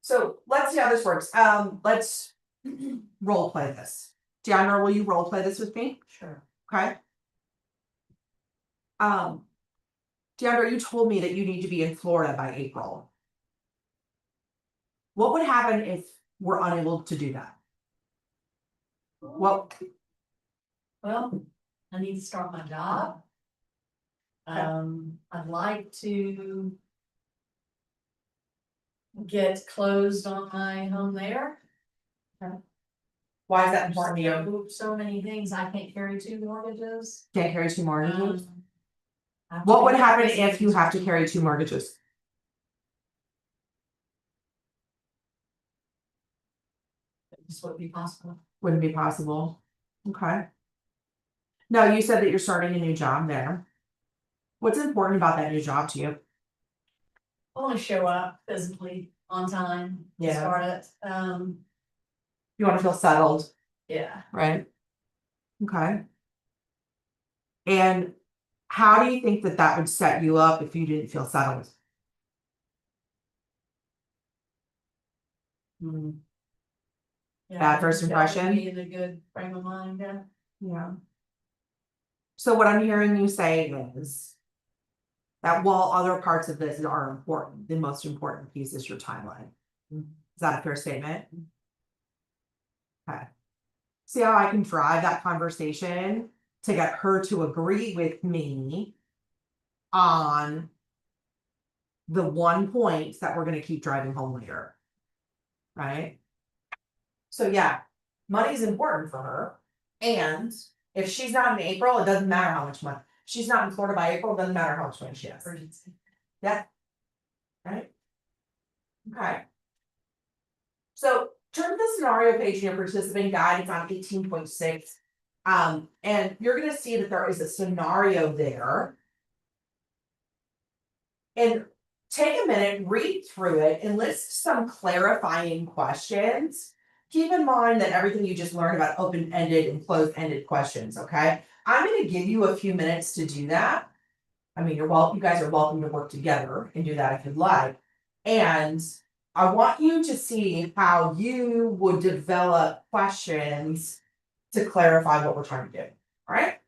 So let's see how this works. Let's role play this. Deandra, will you role play this with me? Sure. Okay. Deandra, you told me that you need to be in Florida by April. What would happen if we're unable to do that? Well, I need to start my job. I'd like to get closed on my home there. Why is that important to you? So many things, I can't carry 2 mortgages. Can't carry 2 mortgages? I have to What would pay happen this. if you have to carry 2 mortgages? This would be possible. Wouldn't be possible. Okay. Now, you said that you're starting a new job there. What's important about that new job to you? I want to show up physically on time. Yeah. Start it. You want to feel settled, Yeah. right? Okay. And How do you think that that would set you up if you didn't feel settled? Hmm. Yeah, Bad first that would impression? be in a good frame of mind, yeah. Yeah. So what I'm hearing you say is that while other parts of this are important, the most important piece is your timeline. Is that a fair statement? Okay. See how I can drive that conversation to get her to agree with me on the one point that we're gonna keep driving home later. Right? So yeah, money is important for her. And if she's not in April, it doesn't matter how much money. She's not in Florida by April, it doesn't matter how much money she has. Urgency. Yeah. Right? Okay. So turn to the scenario page in your participant guide, it's on 18.6. And you're gonna see that there is a scenario there. And take a minute, read through it, and list some clarifying questions. Keep in mind that everything you just learned about open-ended and closed-ended questions, okay? I'm gonna give you a few minutes to do that. I mean, you guys are welcome to work together and do that if you'd like. And I want you to see how you would develop questions to clarify what we're trying to do, all right?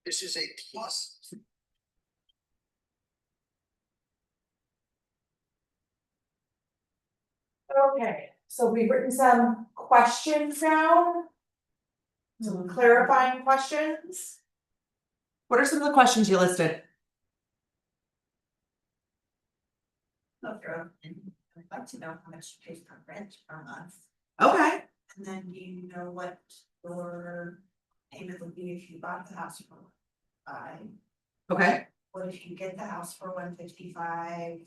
This is a plus. Okay, so we've written some questions down. Some clarifying questions. What are some of the questions you listed? I'd like to know how much you pay for rent per month, Okay, and then do you know what your payment would be if you bought the house for $155? okay, What if you get the house for $155?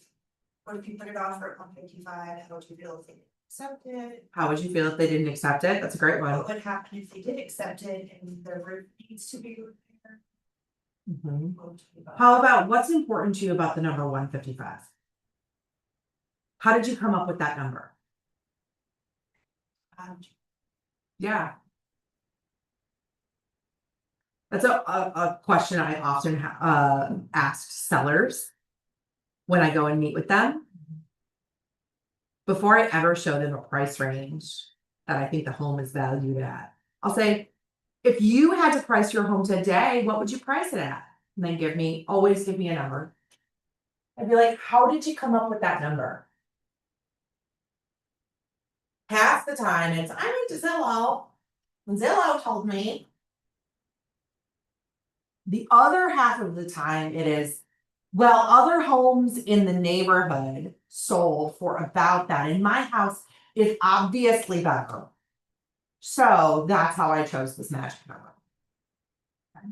What if you put it off for $155? How would you feel if accepted. How would you feel if they didn't accept it? That's a great one. What would happen if they did accept it and the roof needs to be repaired? Mhm. What would you do? How about what's important to you about the number 155? How did you come up with that number? Um, Yeah. That's a question I often ask sellers when I go and meet with them. Before I ever show them a price range that I think the home is valued at, I'll say, if you had to price your home today, what would you price it at? And then always give me a number. I'd be like, how did you come up with that number? Half the time it's, I went to Zillow, and Zillow told me. The other half of the time it is, well, other homes in the neighborhood sold for about that, and my house is obviously better. So that's how I chose this magic number. Okay.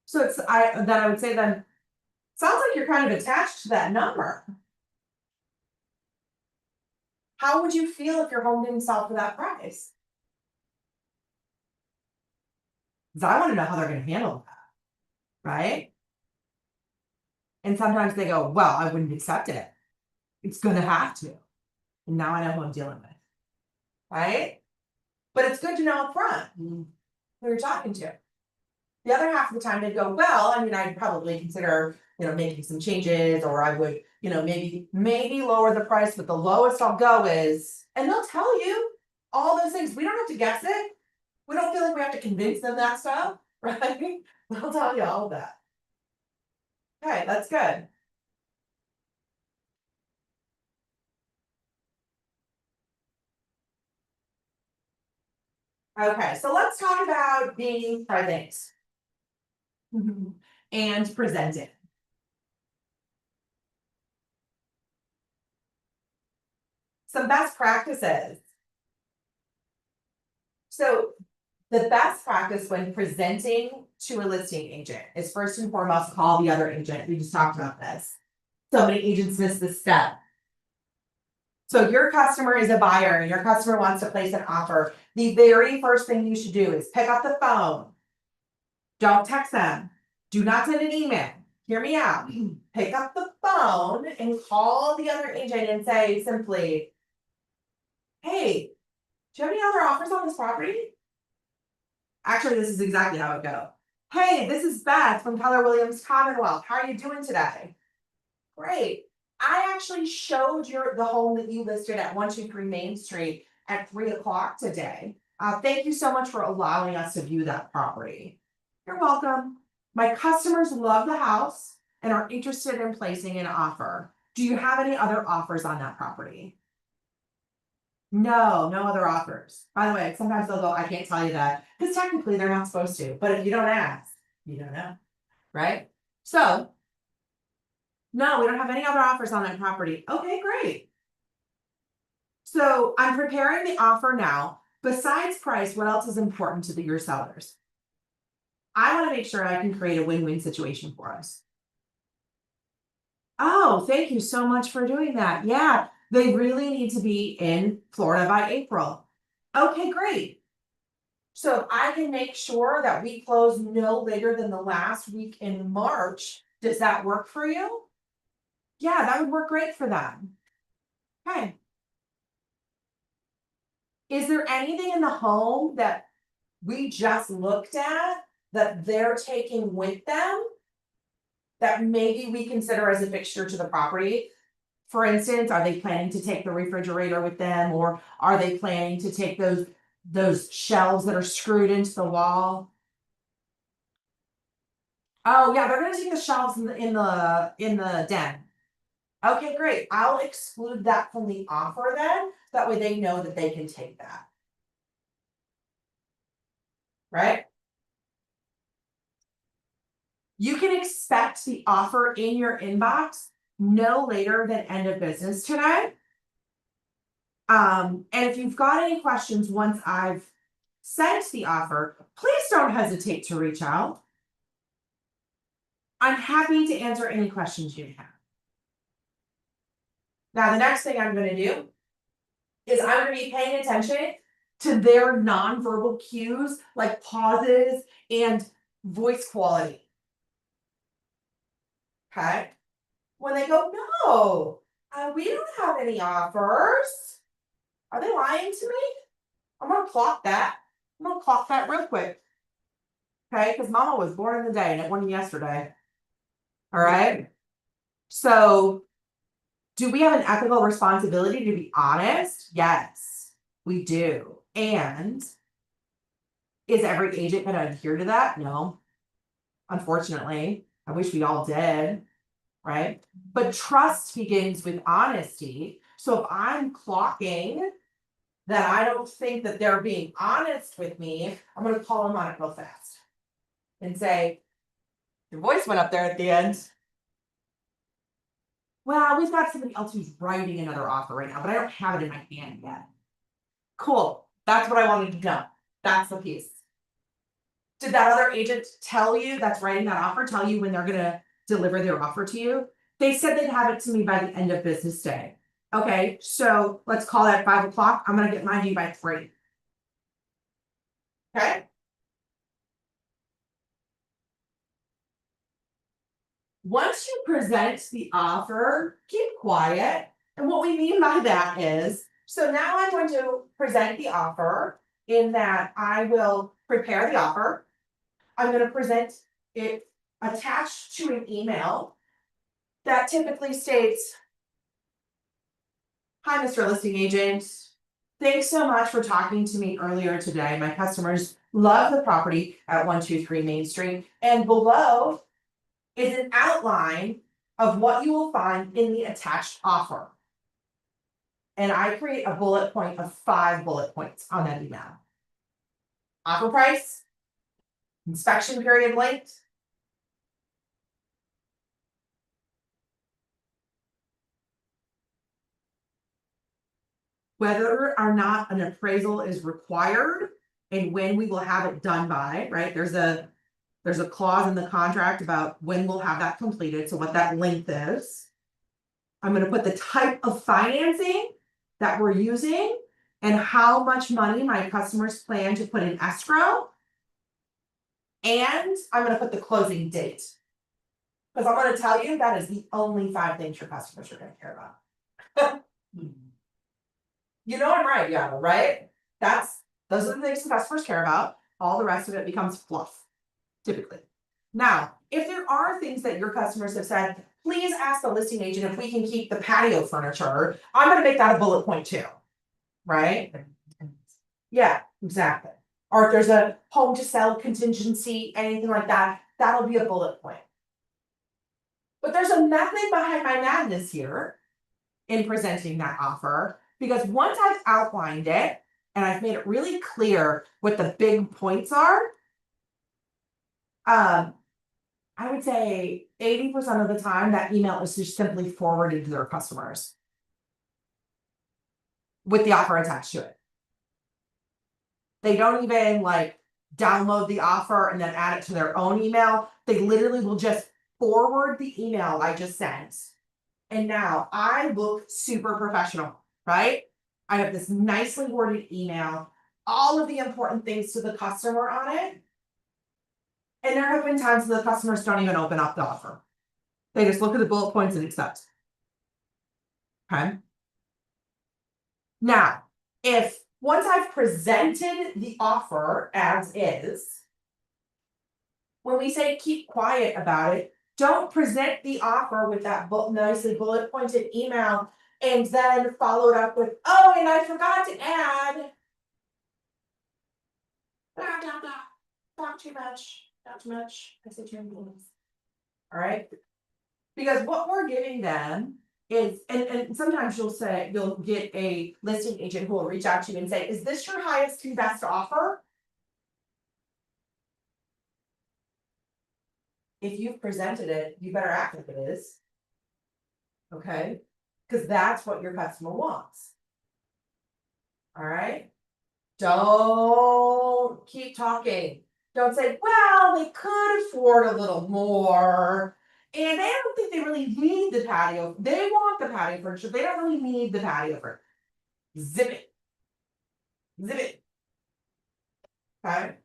So I would say then, sounds like you're kind of attached to that number. How would you feel if your home didn't sell for that price? Because I want to know how they're going to handle that, right? And sometimes they go, well, I wouldn't accept it. It's going to have to. And now I know who I'm dealing with, right? But it's good to know up front who you're talking to. The other half of the time they'd go, well, I mean, I'd probably consider, making some changes, or I would, maybe lower the price, but the lowest I'll go is, and they'll tell you all those things. We don't have to guess it. We don't feel like we have to convince them that stuff, right? They'll tell you all of that. Okay, that's good. Okay, so let's talk about being present and presenting. Some best practices. So the best practice when presenting to a listing agent is first and foremost, call the other agent. We just talked about this. So many agents miss this step. So your customer is a buyer and your customer wants to place an offer. The very first thing you should do is pick up the phone. Don't text them. Do not send an email. Hear me out. Pick up the phone and call the other agent and say simply, hey, do you have any other offers on this property? Actually, this is exactly how it goes. Hey, this is Beth from Keller Williams Commonwealth. How are you doing today? Great. I actually showed the home that you listed at 123 Main Street at 3:00 today. Thank you so much for allowing us to view that property. You're welcome. My customers love the house and are interested in placing an offer. Do you have any other offers on that property? No other offers. By the way, sometimes they'll go, I can't tell you that, because technically they're not supposed to, but if you don't ask, you don't know, right? So, no, we don't have any other offers on that property. Okay, great. So I'm preparing the offer now. Besides price, what else is important to your sellers? I want to make sure I can create a win-win situation for us. Oh, thank you so much for doing that. Yeah, they really need to be in Florida by April. Okay, great. So if I can make sure that we close no later than the last week in March, does that work for you? Yeah, that would work great for them. Okay. Is there anything in the home that we just looked at that they're taking with them that maybe we consider as a fixture to the property? For instance, are they planning to take the refrigerator with them, or are they planning to take those shelves that are screwed into the wall? Oh yeah, they're gonna take the shelves in the den. Okay, great. I'll exclude that from the offer then. That way they know that they can take that. Right? You can expect the offer in your inbox no later than end of business today. And if you've got any questions once I've sent the offer, please don't hesitate to reach out. I'm happy to answer any questions you have. Now, the next thing I'm going to do is I'm gonna be paying attention to their nonverbal cues, like pauses and voice quality. Okay? When they go, no, we don't have any offers. Are they lying to me? I'm gonna clock that. I'm gonna clock that real quick. Okay, because mama was born in the day and it wasn't yesterday. All right. So, do we have an ethical responsibility to be honest? Yes, we do. And is every agent going to adhere to that? No. Unfortunately, I wish we all did. Right. But trust begins with honesty. So, if I'm clocking that I don't think that they're being honest with me, I'm going to call them on it real fast and say, your voice went up there at the end. Well, we've got somebody else who's writing another offer right now, but I don't have it in my hand yet. Cool. That's what I wanted to know. That's the piece. Did that other agent tell you that's writing that offer, tell you when they're gonna deliver their offer to you? They said they'd have it to me by the end of business day. Okay, so let's call that 5 o'clock. I'm gonna get mine to you by 3. Okay. Once you present the offer, keep quiet. And what we mean by that is, so now I'm going to present the offer in that I will prepare the offer. I'm going to present it attached to an email that typically states, hi, Mr. Listing Agent. Thanks so much for talking to me earlier today. My customers love the property at 123 Main Street. And below is an outline of what you will find in the attached offer. And I create a bullet point of 5 bullet points on that email. Offer price, inspection period length, whether or not an appraisal is required, and when we will have it done by, right? There's a clause in the contract about when we'll have that completed, so what that length is. I'm going to put the type of financing that we're using and how much money my customers plan to put in escrow. And I'm going to put the closing date. Because I'm going to tell you that is the only 5 things your customers are going to care about. You know I'm right, yeah, right? Those are the things the customers care about. All the rest of it becomes fluff, typically. Now, if there are things that your customers have said, please ask the listing agent if we can keep the patio furniture. I'm going to make that a bullet point too, right? Yeah, exactly. Or if there's a home to sell contingency, anything like that, that'll be a bullet point. But there's a method behind my madness here in presenting that offer, because once I've outlined it and I've made it really clear what the big points are, I would say 80% of the time that email is just simply forwarded to their customers with the offer attached to it. They don't even like download the offer and then add it to their own email. They literally will just forward the email I just sent. And now I look super professional, right? I have this nicely worded email, all of the important things to the customer on it. And there have been times the customers don't even open up the offer. They just look at the bullet points and accept. Okay. Now, if once I've presented the offer as is, when we say keep quiet about it, don't present the offer with that nicely bullet pointed email and then follow it up with, oh, and I forgot to add. Not too much. Not too much. I said all right. Because what we're giving them is, and sometimes you'll get a listing agent who will reach out to you and say, is this your highest and best offer? If you've presented it, you better act like it is. Okay? Because that's what your customer wants. All right? Don't keep talking. Don't say, well, they could afford a little more. And they don't think they really need the patio. They want the patio furniture. They don't really need the patio furniture. Zip it. Zip it. Okay.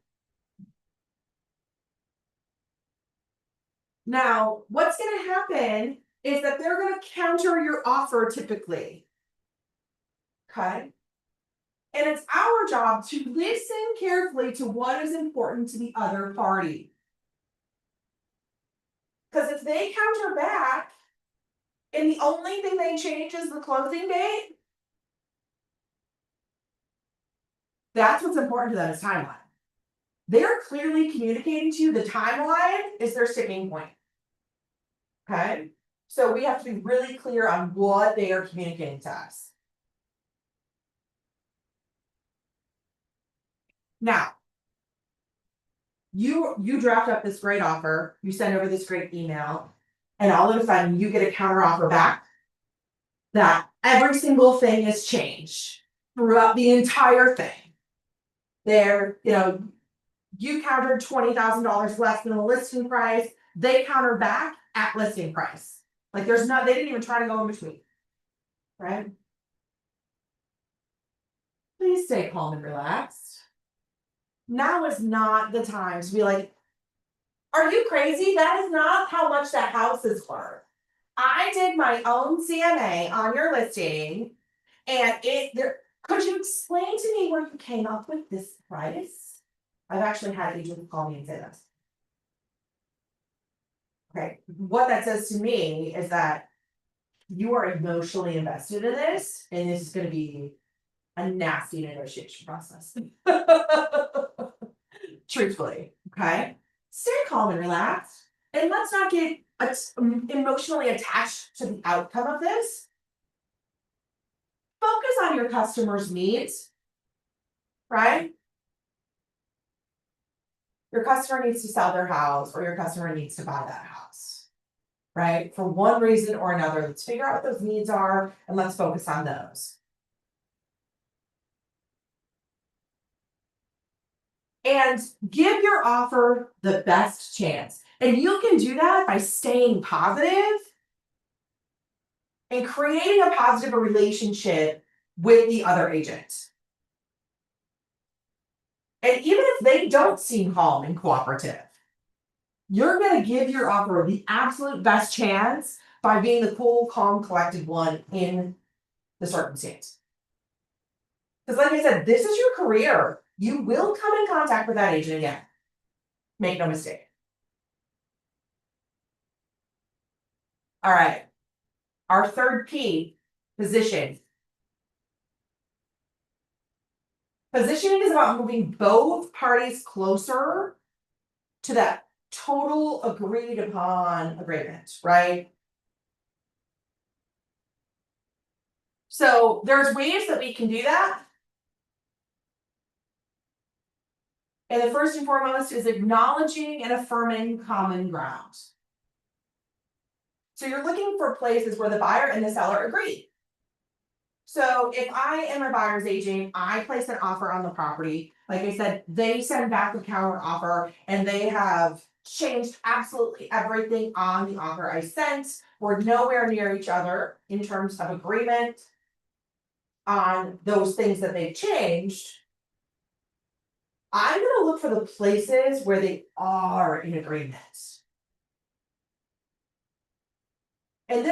Now, what's gonna happen is that they're gonna counter your offer typically. Okay? And it's our job to listen carefully to what is important to the other party. Because if they counter back, and the only thing they change is the closing date, that's what's important to them is timeline. They're clearly communicating to you the timeline is their sticking point. Okay? So we have to be really clear on what they are communicating to us. Now, you draft up this great offer, you send over this great email, and all of a sudden you get a counter offer back that every single thing has changed throughout the entire thing. There, you countered $20,000 less than the listing price. They counter back at listing price. Like they didn't even try to go in between. Right? Please stay calm and relaxed. Now is not the time to be like, are you crazy? That is not how much that house is worth. I did my own CMA on your listing, and could you explain to me where you came up with this price? I've actually had agents call me and say this. Okay, what that says to me is that you are emotionally invested in this, and this is going to be a nasty negotiation process. Truthfully, okay? Stay calm and relaxed, and let's not get emotionally attached to the outcome of this. Focus on your customer's needs, right? Your customer needs to sell their house, or your customer needs to buy that house, right? For one reason or another, let's figure out what those needs are and let's focus on those. And give your offer the best chance. And you can do that by staying positive and creating a positive relationship with the other agent. And even if they don't seem calm and cooperative, you're going to give your offer the absolute best chance by being the cool, calm, collected one in the circumstance. Because like I said, this is your career. You will come in contact with that agent again. Make no mistake. All right. Our third P, position. Positioning is about moving both parties closer to that total agreed upon agreement, right? So there's ways that we can do that. And the first and foremost is acknowledging and affirming common ground. So you're looking for places where the buyer and the seller agree. So if I am a buyer's agent, I place an offer on the property. Like I said, they send back the counter offer and they have changed absolutely everything on the offer I sent. We're nowhere near each other in terms of agreement on those things that they've changed. I'm going to look for the places where they are in agreement. And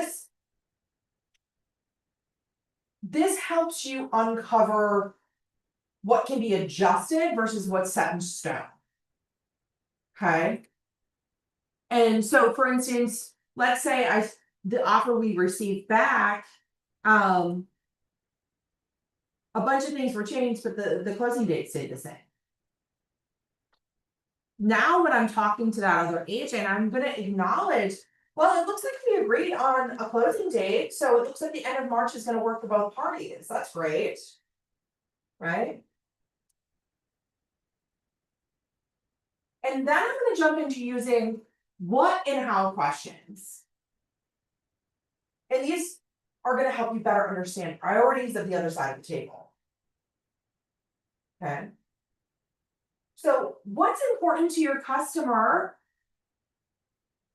this helps you uncover what can be adjusted versus what's set in stone. Okay. And so for instance, let's say the offer we received back, a bunch of things were changed, but the closing date stayed the same. Now when I'm talking to that other agent, I'm going to acknowledge, well, it looks like we agreed on a closing date, so it looks like the end of March is going to work for both parties. That's great, right? And then I'm going to jump into using what and how questions. And these are going to help you better understand priorities of the other side of the table. Okay. So what's important to your customer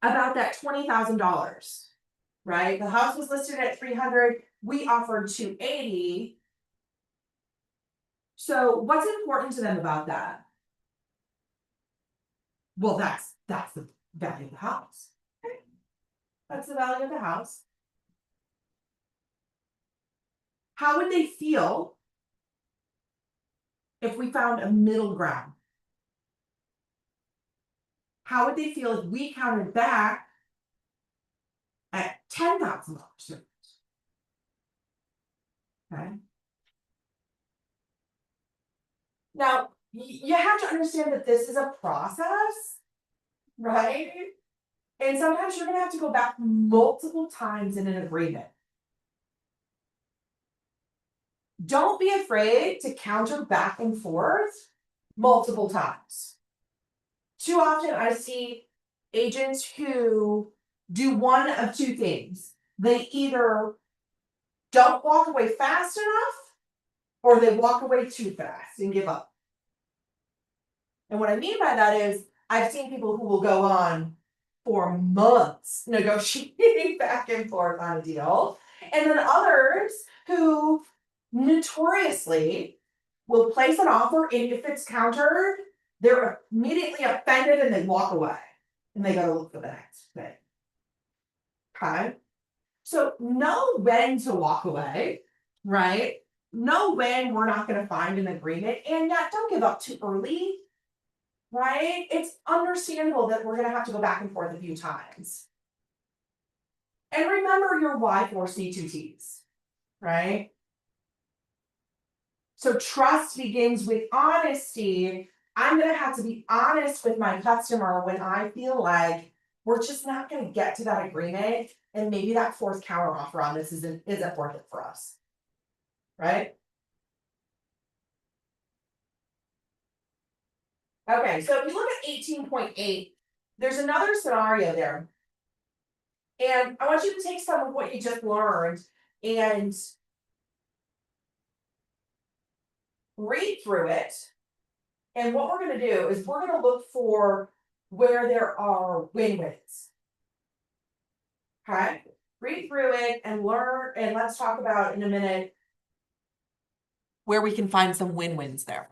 about that $20,000, right? The house was listed at $300,000. We offered $280,000. So what's important to them about that? Well, that's the value of the house. Okay. That's the value of the house. How would they feel if we found a middle ground? How would they feel if we counted back at $10,000? Okay. Now, you have to understand that this is a process, right? And sometimes you're gonna have to go back multiple times in an agreement. Don't be afraid to counter back and forth multiple times. Too often I see agents who do one of two things. They either don't walk away fast enough or they walk away too fast and give up. And what I mean by that is I've seen people who will go on for months negotiating back and forth on a deal, and then others who notoriously will place an offer, and if it's countered, they're immediately offended and they walk away and they go to look for the next thing. Okay. So know when to walk away, right? Know when we're not going to find an agreement, and yet don't give up too early, right? It's understandable that we're going to have to go back and forth a few times. And remember your Y4C2Ts, right? So trust begins with honesty. I'm going to have to be honest with my customer when I feel like we're just not going to get to that agreement, and maybe that fourth counter offer on this isn't worth it for us, right? Okay, so if you look at 18.8, there's another scenario there. And I want you to take some of what you just learned and read through it. And what we're going to do is we're going to look for where there are win-wins. Okay, read through it and learn, and let's talk about in a minute where we can find some win-wins there.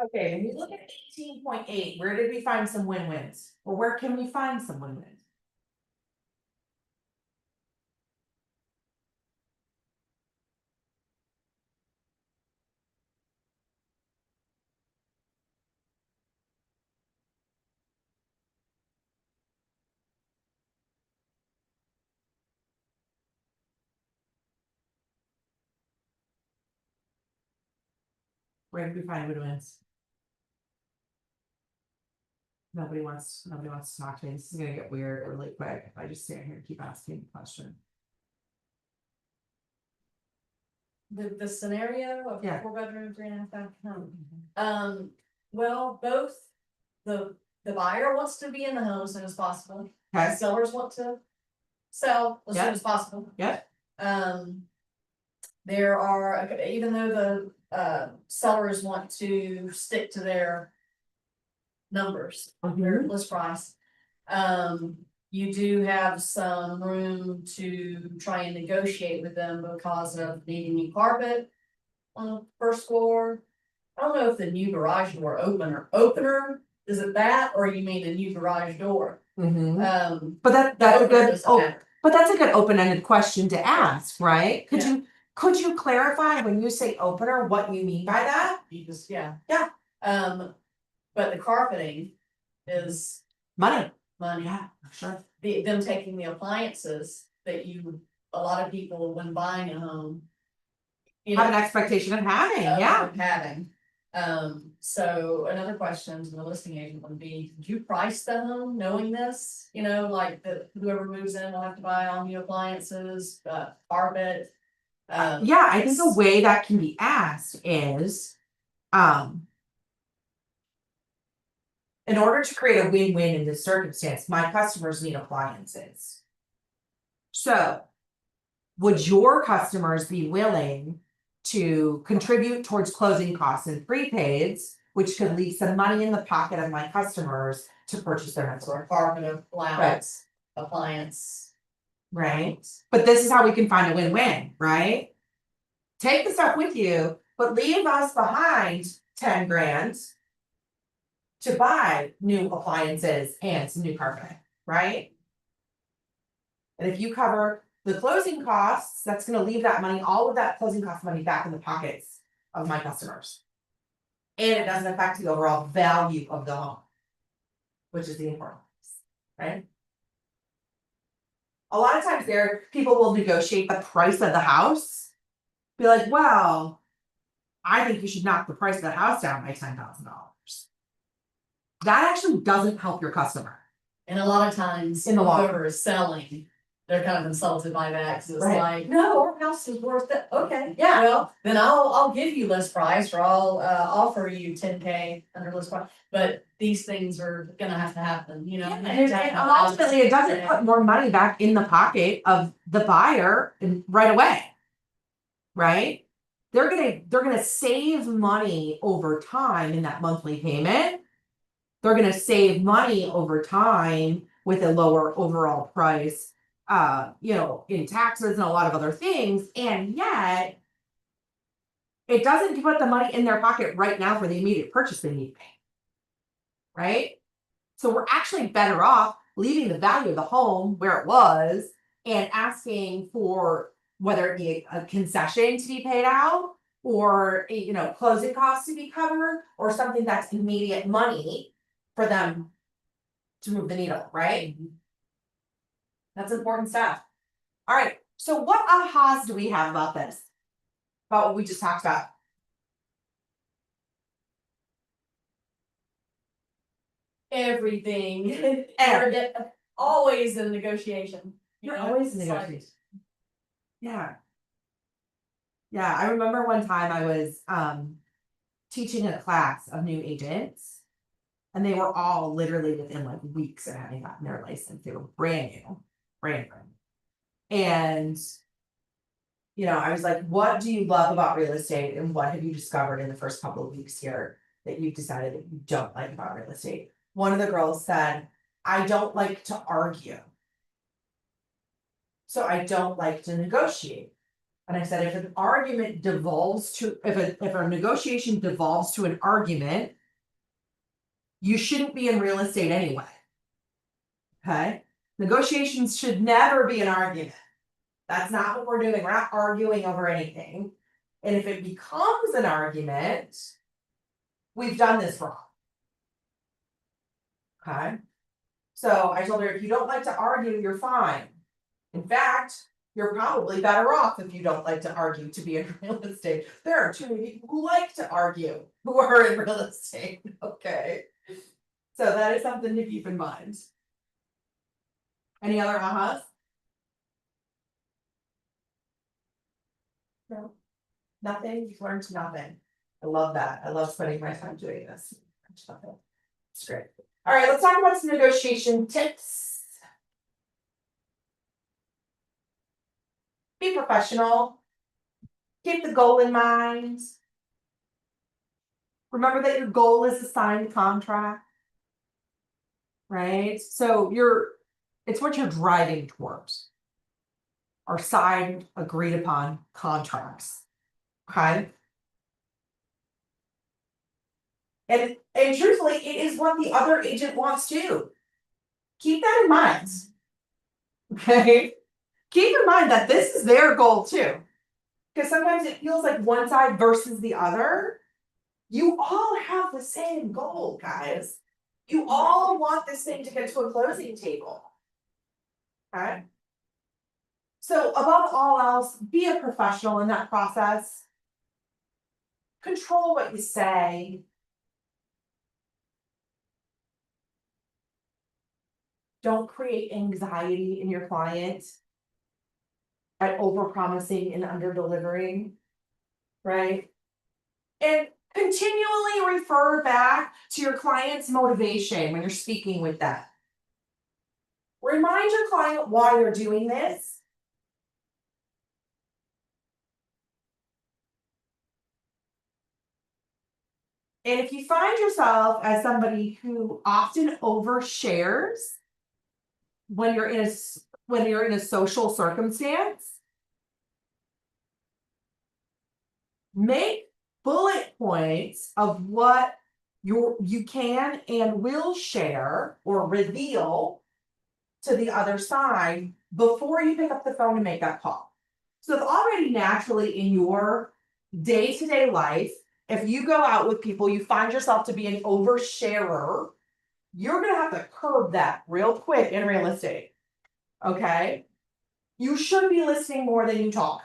Okay, and we look at 18.8, where did we find some win-wins? Or where can we find some win-wins? Where did we find win-wins? Nobody wants to talk to me. This is gonna get weird really quick if I just stand here and keep asking the question. The scenario of Yeah. 4 bedroom, 3.5 bath home. Well, both the buyer wants to be in the home as soon as possible. The Okay, sellers want to sell as soon Yeah. as possible. Yeah. There are, even though the sellers want to stick to their numbers, their list price. You do have some room to try and negotiate with them because of needing new carpet on the first floor. I don't know if the new garage door opener, is it that, or you mean a new garage door? But that's a opener good, doesn't matter. but that's a good open-ended question to ask, right? Yeah. Could you clarify when you say opener, what you mean by that? You just, yeah. Yeah. But the carpeting is Money, money. yeah, sure. Them taking the appliances that a lot of people when buying a home. You Have know, an expectation of having, yeah. of having. So another question to the listing agent would be, did you price the home knowing this? You know, like that whoever moves in will have to buy all new appliances, carpet. Yeah, I think the way that can be asked is, in order to create a win-win in this circumstance, my customers need appliances. So, would your customers be willing to contribute towards closing costs and prepaids, which could leave some money in the pocket of my customers to purchase their next door? Carpet, allowance, appliance. Right? But this is how we can find a win-win, right? Take the stuff with you, but leave us behind 10 grand to buy new appliances and some new carpet, right? And if you cover the closing costs, that's gonna leave that money, all of that closing cost money back in the pockets of my customers. And it doesn't affect the overall value of the home, which is the important piece, right? A lot of times people will negotiate the price of the house. Be like, well, I think you should knock the price of the house down by $10,000. That actually doesn't help your customer. And a lot of times, In the long whoever is selling, they're kind of insulted by that, 'cause it's Right. like, no, our house is worth it, okay. Yeah. Well, then I'll give you list price, or I'll offer you 10K under list price, but these things are gonna have to happen, you know? Yeah, and ultimately, it doesn't put more money back in the pocket of the buyer right away. Right? They're gonna save money over time in that monthly payment. They're gonna save money over time with a lower overall price, in taxes and a lot of other things, and yet it doesn't put the money in their pocket right now for the immediate purchase they need to pay. Right? So we're actually better off leaving the value of the home where it was and asking for whether it be a concession to be paid out or closing costs to be covered or something that's immediate money for them to move the needle, right? That's important stuff. All right, so what ahas do we have about this? About what we just talked about? Everything, always in negotiation. You're always It's like- negotiating. Yeah. Yeah, I remember one time I was teaching a class of new agents, and they were all literally within like weeks of having gotten their license. They were brand new. And I was like, what do you love about real estate, and what have you discovered in the first couple of weeks here that you've decided that you don't like about real estate? One of the girls said, I don't like to argue. So I don't like to negotiate. And I said, if an argument devolves to, if a negotiation devolves to an argument, you shouldn't be in real estate anyway. Okay? Negotiations should never be an argument. That's not what we're doing. We're not arguing over anything. And if it becomes an argument, we've done this wrong. Okay? So I told her, if you don't like to argue, you're fine. In fact, You're probably better off if you don't like to argue to be in real estate. There are too many people who like to argue who are in real estate, okay? So that is something to keep in mind. Any other ahas? No. Nothing, you've learned nothing. I love that. I love spending my time doing this. It's great. All right, let's talk about some negotiation tips. Be professional. Keep the goal in mind. Remember that your goal is a signed contract. Right? So it's what you're driving towards. Are signed, agreed upon contracts. Okay. And truthfully, it is what the other agent wants too. Keep that in mind. Okay. Keep in mind that this is their goal too. Because sometimes it feels like one side versus the other. You all have the same goal, guys. You all want this thing to get to a closing table. Okay. So above all else, be a professional in that process. Control what you say. Don't create anxiety in your client by overpromising and underdelivering, right? And continually refer back to your client's motivation when you're speaking with them. Remind your client why you're doing this. And if you find yourself as somebody who often overshares when you're in a social circumstance, make bullet points of what you can and will share or reveal to the other side before you pick up the phone and make that call. So it's already naturally in your day-to-day life, if you go out with people, you find yourself to be an oversharer, you're gonna have to curb that real quick in real estate. Okay? You should be listening more than you talk.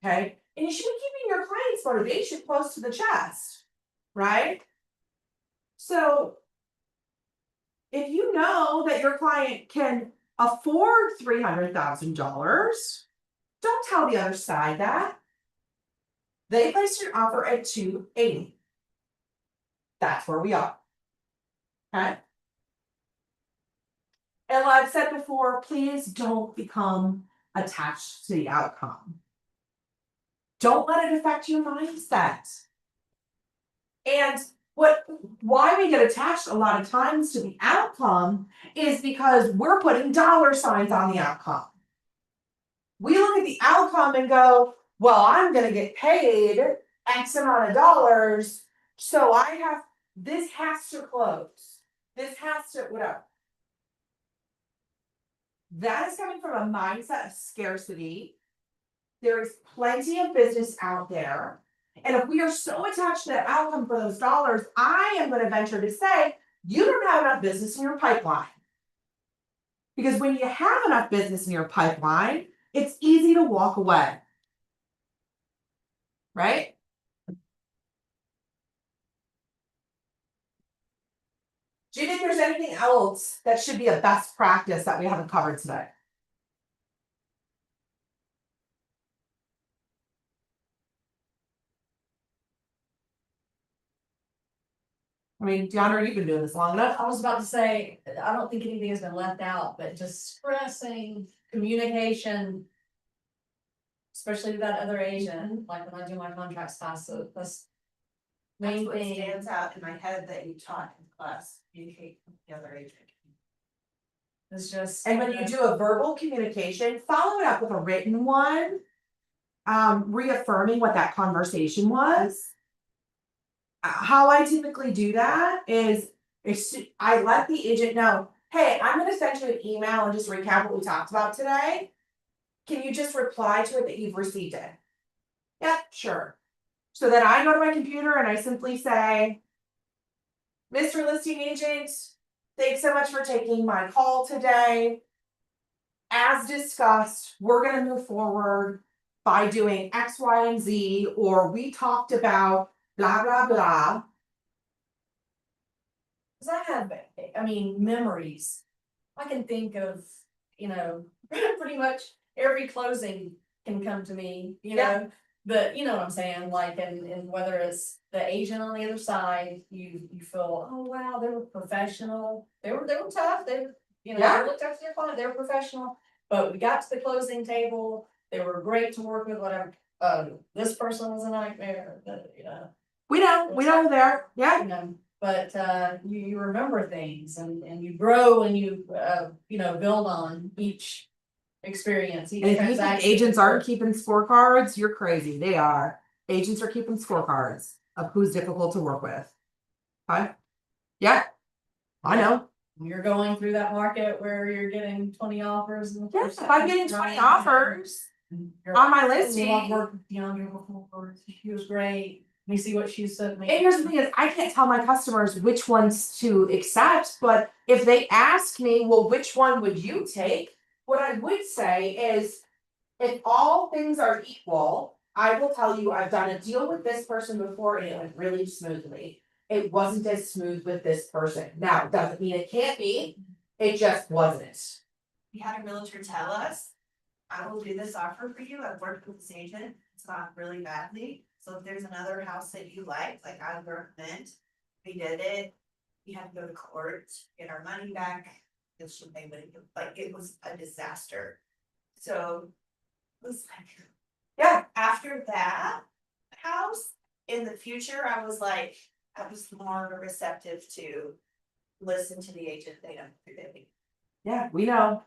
Okay? And you should be keeping your client's motivation close to the chest, right? So if you know that your client can afford $300,000, don't tell the other side that. They placed an offer at $280,000. That's where we are. Okay? And like I've said before, please don't become attached to the outcome. Don't let it affect your mindset. And why we get attached a lot of times to the outcome is because we're putting dollar signs on the outcome. We look at the outcome and go, well, I'm going to get paid X amount of dollars, so this has to close. This has to, whatever. That is coming from a mindset of scarcity. There is plenty of business out there. And if we are so attached to the outcome for those dollars, I am going to venture to say, you don't have enough business in your pipeline. Because when you have enough business in your pipeline, it's easy to walk away. Right? Do you think there's anything else that should be a best practice that we haven't covered today? I mean, Deandra, you've been doing this long enough. I was about to say, I don't think anything has been left out, but just stressing communication. Especially with that other agent, like when I do my contracts class, so that's. That's Main what thing, stands out in my head that you taught in class, communicate with the other agent. is just. And when you do a verbal communication, follow it up with a written one, reaffirming what that conversation was. How I typically do that is I let the agent know, hey, I'm going to send you an email and just recap what we talked about today. Can you just reply to it that you've received it? Yep, sure. So then I go to my computer and I simply say, Mr. Listing Agent, thanks so much for taking my call today. as discussed, we're gonna move forward by doing X, Y, and Z, or we talked about blah, blah, blah. Cause I have, I mean, memories. I can think of, pretty much every closing can come to me, Yeah. But you know what I'm saying, like, and whether it's the agent on the other side, you feel, oh, wow, they were professional. They were tough, Yeah. they looked after their client, they were professional. But we got to the closing table, they were great to work with, whatever. This person was a nightmare, We know there, yeah. But you remember things and you grow and you build on each experience, each And if you think transaction. agents aren't keeping scorecards, you're crazy. They are. Agents are keeping scorecards of who's difficult to work with. Huh? Yeah. I know. You're going through that market where you're getting 20 offers. In the Yes, first if I'm getting 20 offers you're- on my I love listing. working with Deandra before. She was great. Let me see what she said. And here's the thing is, I can't tell my customers which ones to accept, but if they ask me, well, which one would you take? What I would say is, if all things are equal, I will tell you, I've done a deal with this person before and it went really smoothly. It wasn't as smooth with this person. Now, it doesn't mean it can't be, it just wasn't. We had a realtor tell us, I will do this offer for you, I've worked with this agent, it's gone really badly. So if there's another house that you like I would recommend, we did it. We had to go to court, get our money back, because she paid, but it was a disaster. So it was like, Yeah. after that house, in the future, I was more receptive to listen to the agent they don't do. Yeah, we know.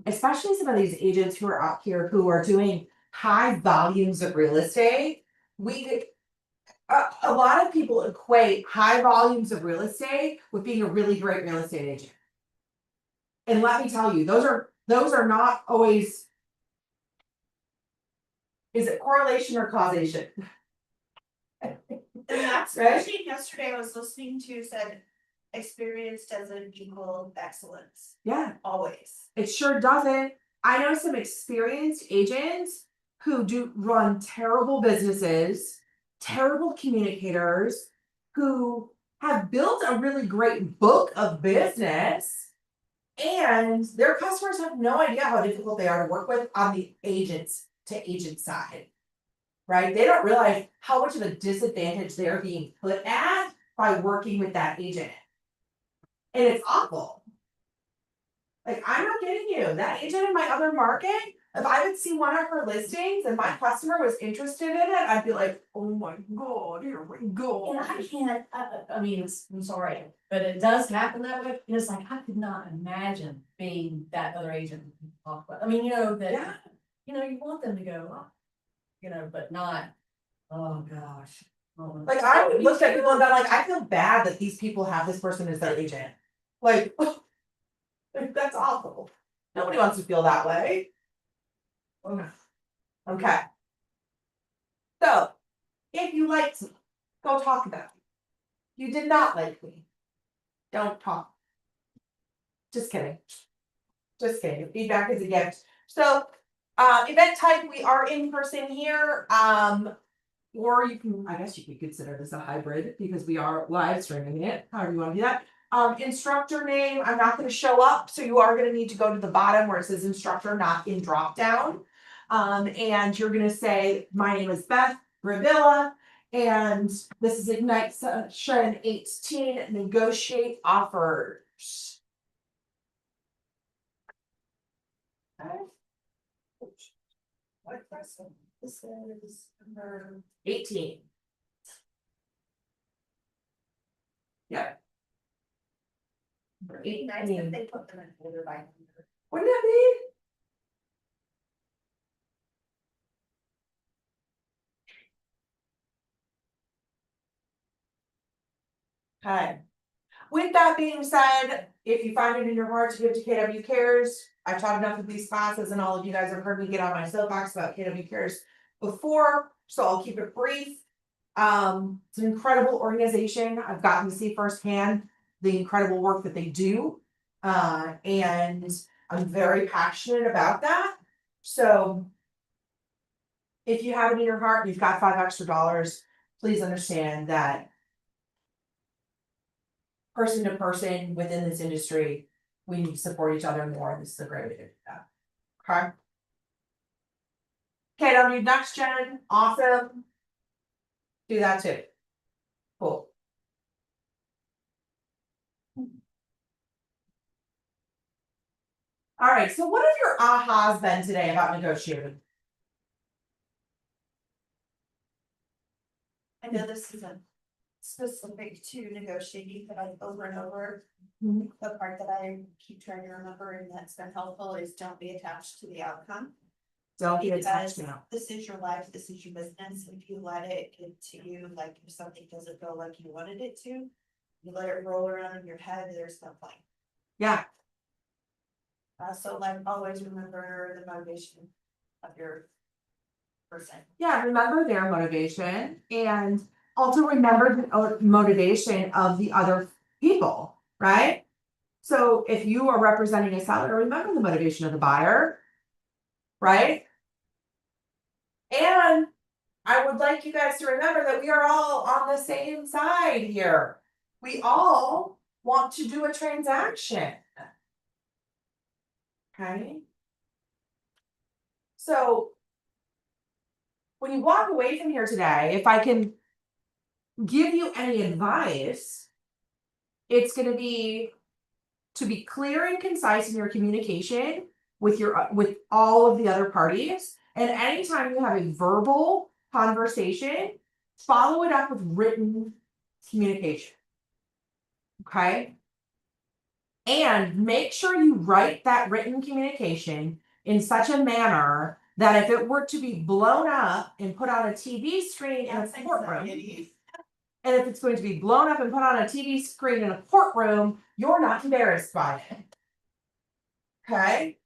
Especially some of these agents who are out here who are doing high volumes of real estate. A lot of people equate high volumes of real estate with being a really great real estate agent. And let me tell you, those are not always. Is it correlation or causation? And that's Right? actually yesterday I was listening to said experience doesn't equal excellence. Yeah. Always. It sure doesn't. I know some experienced agents who do run terrible businesses, terrible communicators, who have built a really great book of business, and their customers have no idea how difficult they are to work with on the agents to agent side. Right? They don't realize how much of a disadvantage they're being put at by working with that agent. And it's awful. Like, I'm not kidding you. That agent in my other market, if I would see one of her listings and my customer was interested in it, I'd be like, oh my God, here we go. And I can't, I mean, I'm sorry, but it does happen that way. And it's like, I could not imagine being that other agent. I mean, that, Yeah. You want them to go, but not, oh gosh. Like, I would look at people and be like, I feel bad that these people have this person as their agent. Like, that's awful. Nobody wants to feel that way. Okay. So, if you liked me, go talk about me. You did not like me. Don't talk. Just kidding. Just kidding. Feedback is a gift. So, event type, we are in person here. Or you can, I guess you could consider this a hybrid because we are live streaming it, however you want to do that. Instructor name, I'm not going to show up, so you are going to need to go to the bottom where it says instructor, not in drop down. And you're going to say, my name is Beth Gravilla, and this is Ignite Session 18, negotiate offers. Okay. What question? This is number 18. Yeah. Number It'd be nice 18. if they put them in order by number. Wouldn't that be? Okay. With that being said, if you find it in your heart to give to KW Cares, I've taught enough of these classes and all of you guys have heard me get on my soapbox about KW Cares before, so I'll keep it brief. It's an incredible organization. I've gotten to see firsthand the incredible work that they do. And I'm very passionate about that, so. If you have it in your heart, and you've got $5 extra, please understand that. Person to person within this industry, we need to support each other more, and this is a great way to do that. Okay? Okay, now do next gen, awesome. Do that too. Cool. Alright, so what have your ahas been today about negotiating? I know this isn't specific to negotiating, but I over and over. Mhm. The part that I keep trying to remember and that's been helpful is don't be attached to the outcome. Don't be attached Because now. this is your life, this is your business, if you let it get to you, like if something doesn't go like you wanted it to. You let it roll around in your head, there's no point. Yeah, So like always remember the motivation of your person. yeah, remember their motivation and also remember the motivation of the other people, right? So if you are representing a seller, remember the motivation of the buyer, right? And I would like you guys to remember that we are all on the same side here. We all want to do a transaction. Okay? So when you walk away from here today, if I can give you any advice, it's going to be clear and concise in your communication with with all of the other parties. And anytime you have a verbal conversation, follow it up with written communication. Okay? And make sure you write that written communication in such a manner that if it were to be blown up and put on a TV screen in a courtroom, and if it's going to be blown up and put on a TV screen in a courtroom, you're not embarrassed by it. Okay?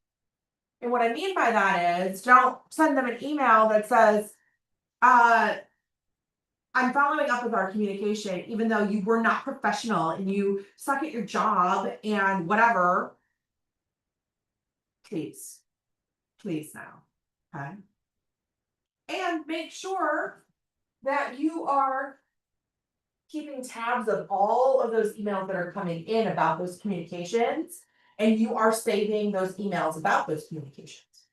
And what I mean by that is don't send them an email that says, I'm following up with our communication, even though you were not professional and you suck at your job and whatever. Please now. Okay? And make sure that you are keeping tabs of all of those emails that are coming in about those communications, and you are saving those emails about those communications.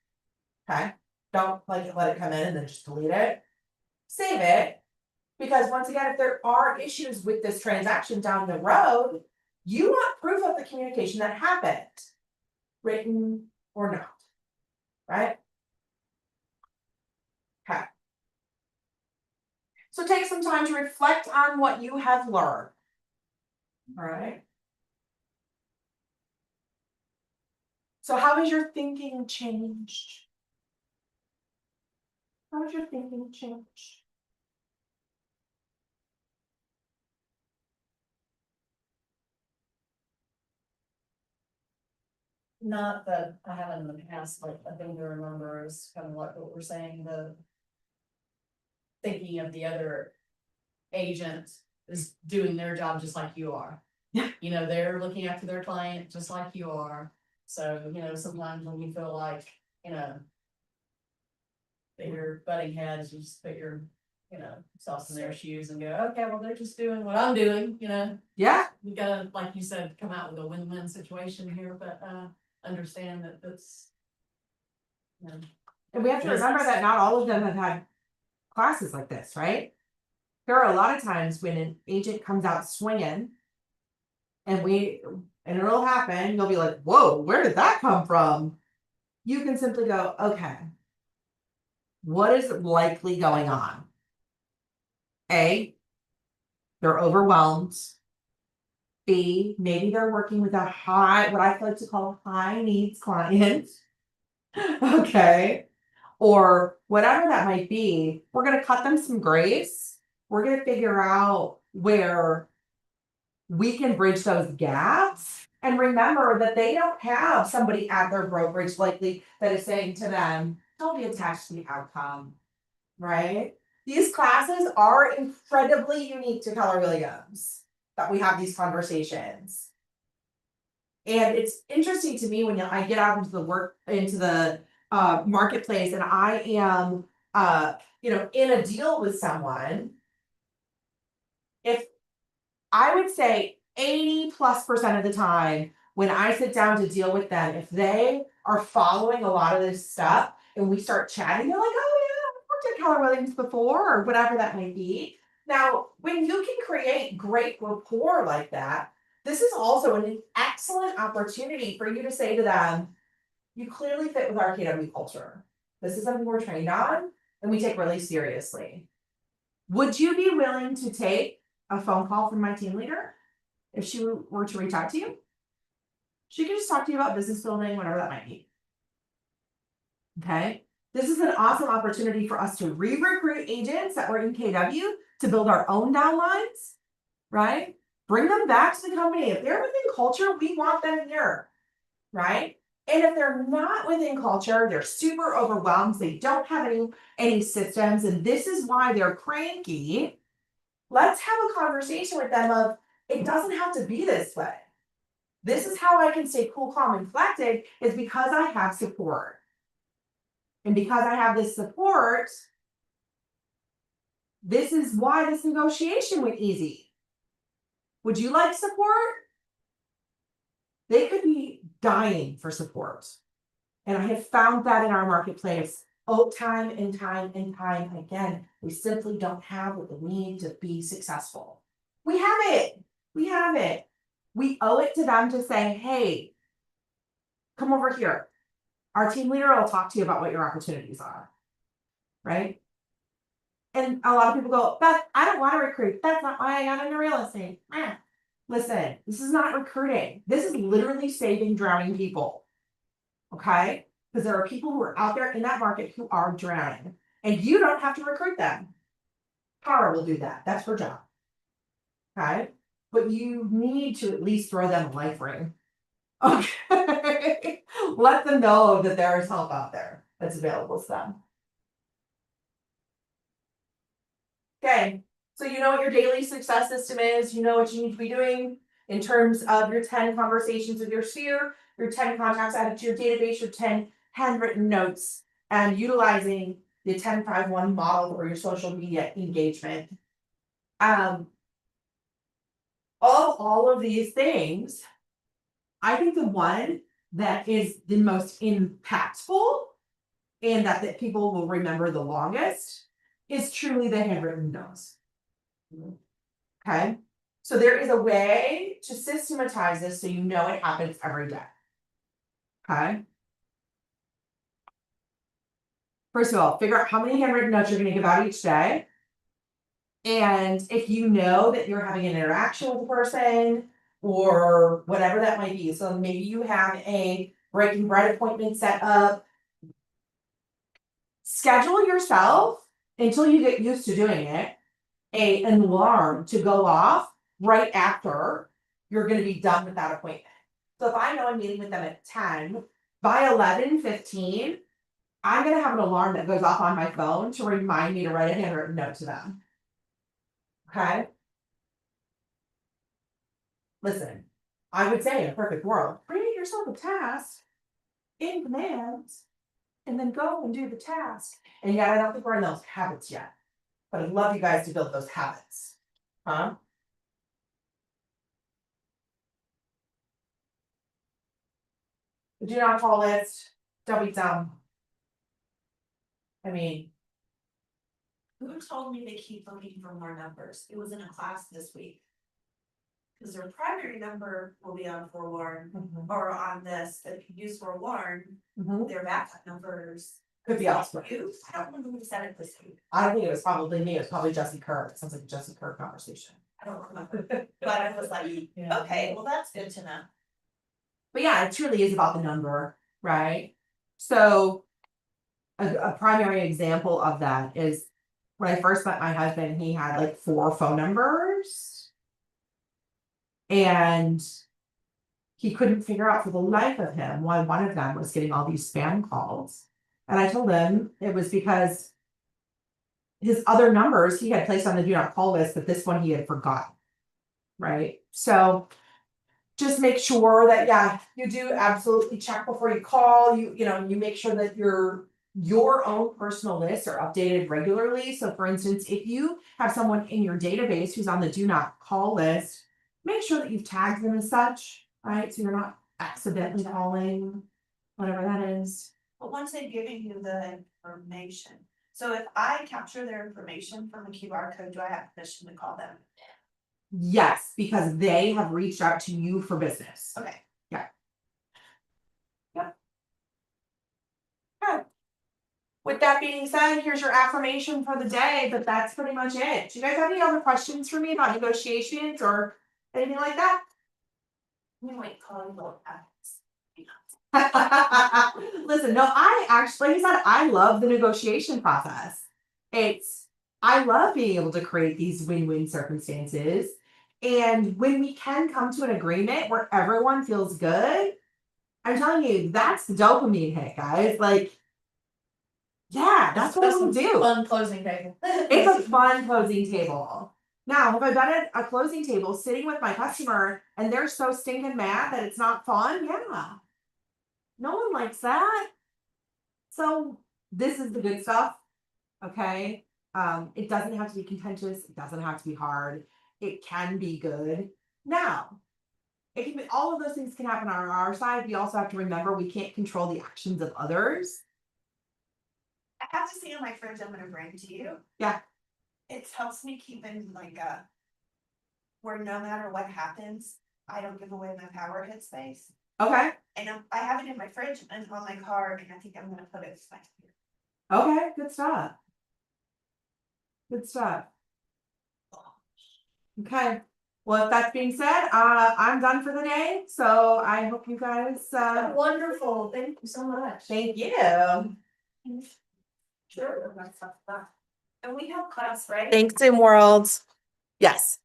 Okay? Don't let it come in and then just delete it. Save it, because once again, if there are issues with this transaction down the road, you want proof of the communication that happened, written or not. Right? Okay. So take some time to reflect on what you have learned. All right. So how has your thinking changed? How has your thinking changed? Not that I haven't in the past, but I think to remember is kind of like what we're saying, the. Thinking of the other agent is doing their job just like you are. Yeah. You know, they're looking after their client just like you are. So, you know, sometimes when you feel like, you know. That you're butting heads, you just put your, you know, self in their shoes and go, okay, well, they're just doing what I'm doing, you know. Yeah. You gotta, like you said, come out with a win-win situation here, but understand that that's. You know, And we have to remember that not all of them have had classes like this, right? There are a lot of times when an agent comes out swinging, and it'll happen, you'll be like, whoa, where did that come from? You can simply go, okay, what is likely going on? A, they're overwhelmed. B, maybe they're working with what I like to call high needs client. Okay. Or whatever that might be, we're going to cut them some grace. We're going to figure out where we can bridge those gaps. And remember that they don't have somebody at their brokerage likely that is saying to them, don't be attached to the outcome, right? These classes are incredibly unique to Keller Williams that we have these conversations. And it's interesting to me when I get out into the marketplace, and I am, in a deal with someone. If I would say 80+% of the time, when I sit down to deal with them, if they are following a lot of this stuff and we start chatting, they're like, oh yeah, I've worked at Keller Williams before, or whatever that may be. Now, when you can create great rapport like that, this is also an excellent opportunity for you to say to them, you clearly fit with our KW culture. This is something we're trained on and we take really seriously. Would you be willing to take a phone call from my team leader if she were to reach out to you? She can just talk to you about business building, whatever that might be. Okay. This is an awesome opportunity for us to re-recruit agents that were in KW to build our own downlines, right? Bring them back to the company. If they're within culture, we want them here, right? And if they're not within culture, they're super overwhelmed, they don't have any systems, and this is why they're cranky. Let's have a conversation with them of, it doesn't have to be this way. This is how I can stay cool, calm, and collected, is because I have support. And because I have this support, this is why this negotiation went easy. Would you like support? They could be dying for support. And I have found that in our marketplace time and time again. We simply don't have what we need to be successful. We have it. We have it. We owe it to them to say, hey, come over here. Our team leader will talk to you about what your opportunities are. Right? And a lot of people go, Beth, I don't want to recruit. That's not why I got into real estate. Listen, this is not recruiting. This is literally saving drowning people. Okay? Because there are people who are out there in that market who are drowning. And you don't have to recruit them. Tara will do that. That's her job. Okay? But you need to at least throw them a life ring. Okay? Let them know that there is help out there that's available to them. Okay, so you know what your daily success system is, you know what you need to be doing in terms of your 10 conversations with your sphere, your 10 contacts added to your database, your 10 handwritten notes, and utilizing the 10-5-1 model for your social media engagement. All of these things, I think the one that is the most impactful and that people will remember the longest is truly the handwritten notes. Okay, so there is a way to systematize this so you know it happens every day. Okay. First of all, figure out how many handwritten notes you're going to give out each day. And if you know that you're having an interaction with a person or whatever that might be, so maybe you have a breaking bread appointment set up, schedule yourself until you get used to doing it, an alarm to go off right after you're going to be done with that appointment. So if I know I'm meeting with them at 10, by 11:15, I'm going to have an alarm that goes off on my phone to remind me to write a handwritten note to them. Okay? Listen, I would say in a perfect world, create yourself a task in commands and then go and do the task. And yet I don't think we're in those habits yet. But I'd love you guys to build those habits. Huh? The do not call list, don't be dumb. I mean, Who told me to keep looking for more numbers? It was in a class this week. Cause their primary number will be on Forewarn or on this, but if you use Forewarn, their backup numbers. could be elsewhere. I don't remember who said it this week. I don't think it was probably me, it was probably Jesse Kerr. It sounds like a Jesse Kerr conversation. I don't remember, but I was like, okay, well, that's good to know. But yeah, it truly is about the number, right? So a primary example of that is when I first met my husband, he had like 4 phone numbers. And he couldn't figure out for the life of him why one of them was getting all these spam calls. And I told him it was because his other numbers he had placed on the do not call list, but this one he had forgotten. Right? So just make sure that, yeah, you do absolutely check before you call, you know, you make sure that your own personal lists are updated regularly. So for instance, if you have someone in your database who's on the do not call list, make sure that you've tagged them as such, right? So you're not accidentally calling, whatever that is. But once they've given you the information, so if I capture their information from a QR code, do I have permission to call them? Yes, because they have reached out to you for business. Okay. With that being said, here's your affirmation for the day, but that's pretty much it. Do you guys have any other questions for me about negotiations or anything like that? We might call them both. Listen, no, I actually, like I said, I love the negotiation process. I love being able to create these win-win circumstances. And when we can come to an agreement where everyone feels good, I'm telling you, that's the dopamine hit, guys. Like, yeah, that's what we do. Fun closing table. It's a fun closing table. Now, have I been at a closing table sitting with my customer and they're so stinking mad that it's not fun? Yeah. No one likes that. So this is the good stuff. Okay. It doesn't have to be contentious, it doesn't have to be hard. It can be good. Now, it can be all of those things can happen on our side. We also have to remember we can't control the actions of others. I have to see on my fridge I'm gonna bring to you. Yeah. It helps me keep in like a, where no matter what happens, I don't give away my power headspace. Okay. And I have it in my fridge and on my car, and I think I'm gonna put it back here. Okay, good stuff. Good stuff. Okay. Well, if that's being said, I'm done for the day. So I hope you guys Wonderful, thank you so much. thank you. Sure. And we have class, right? Thanks in world. Yes.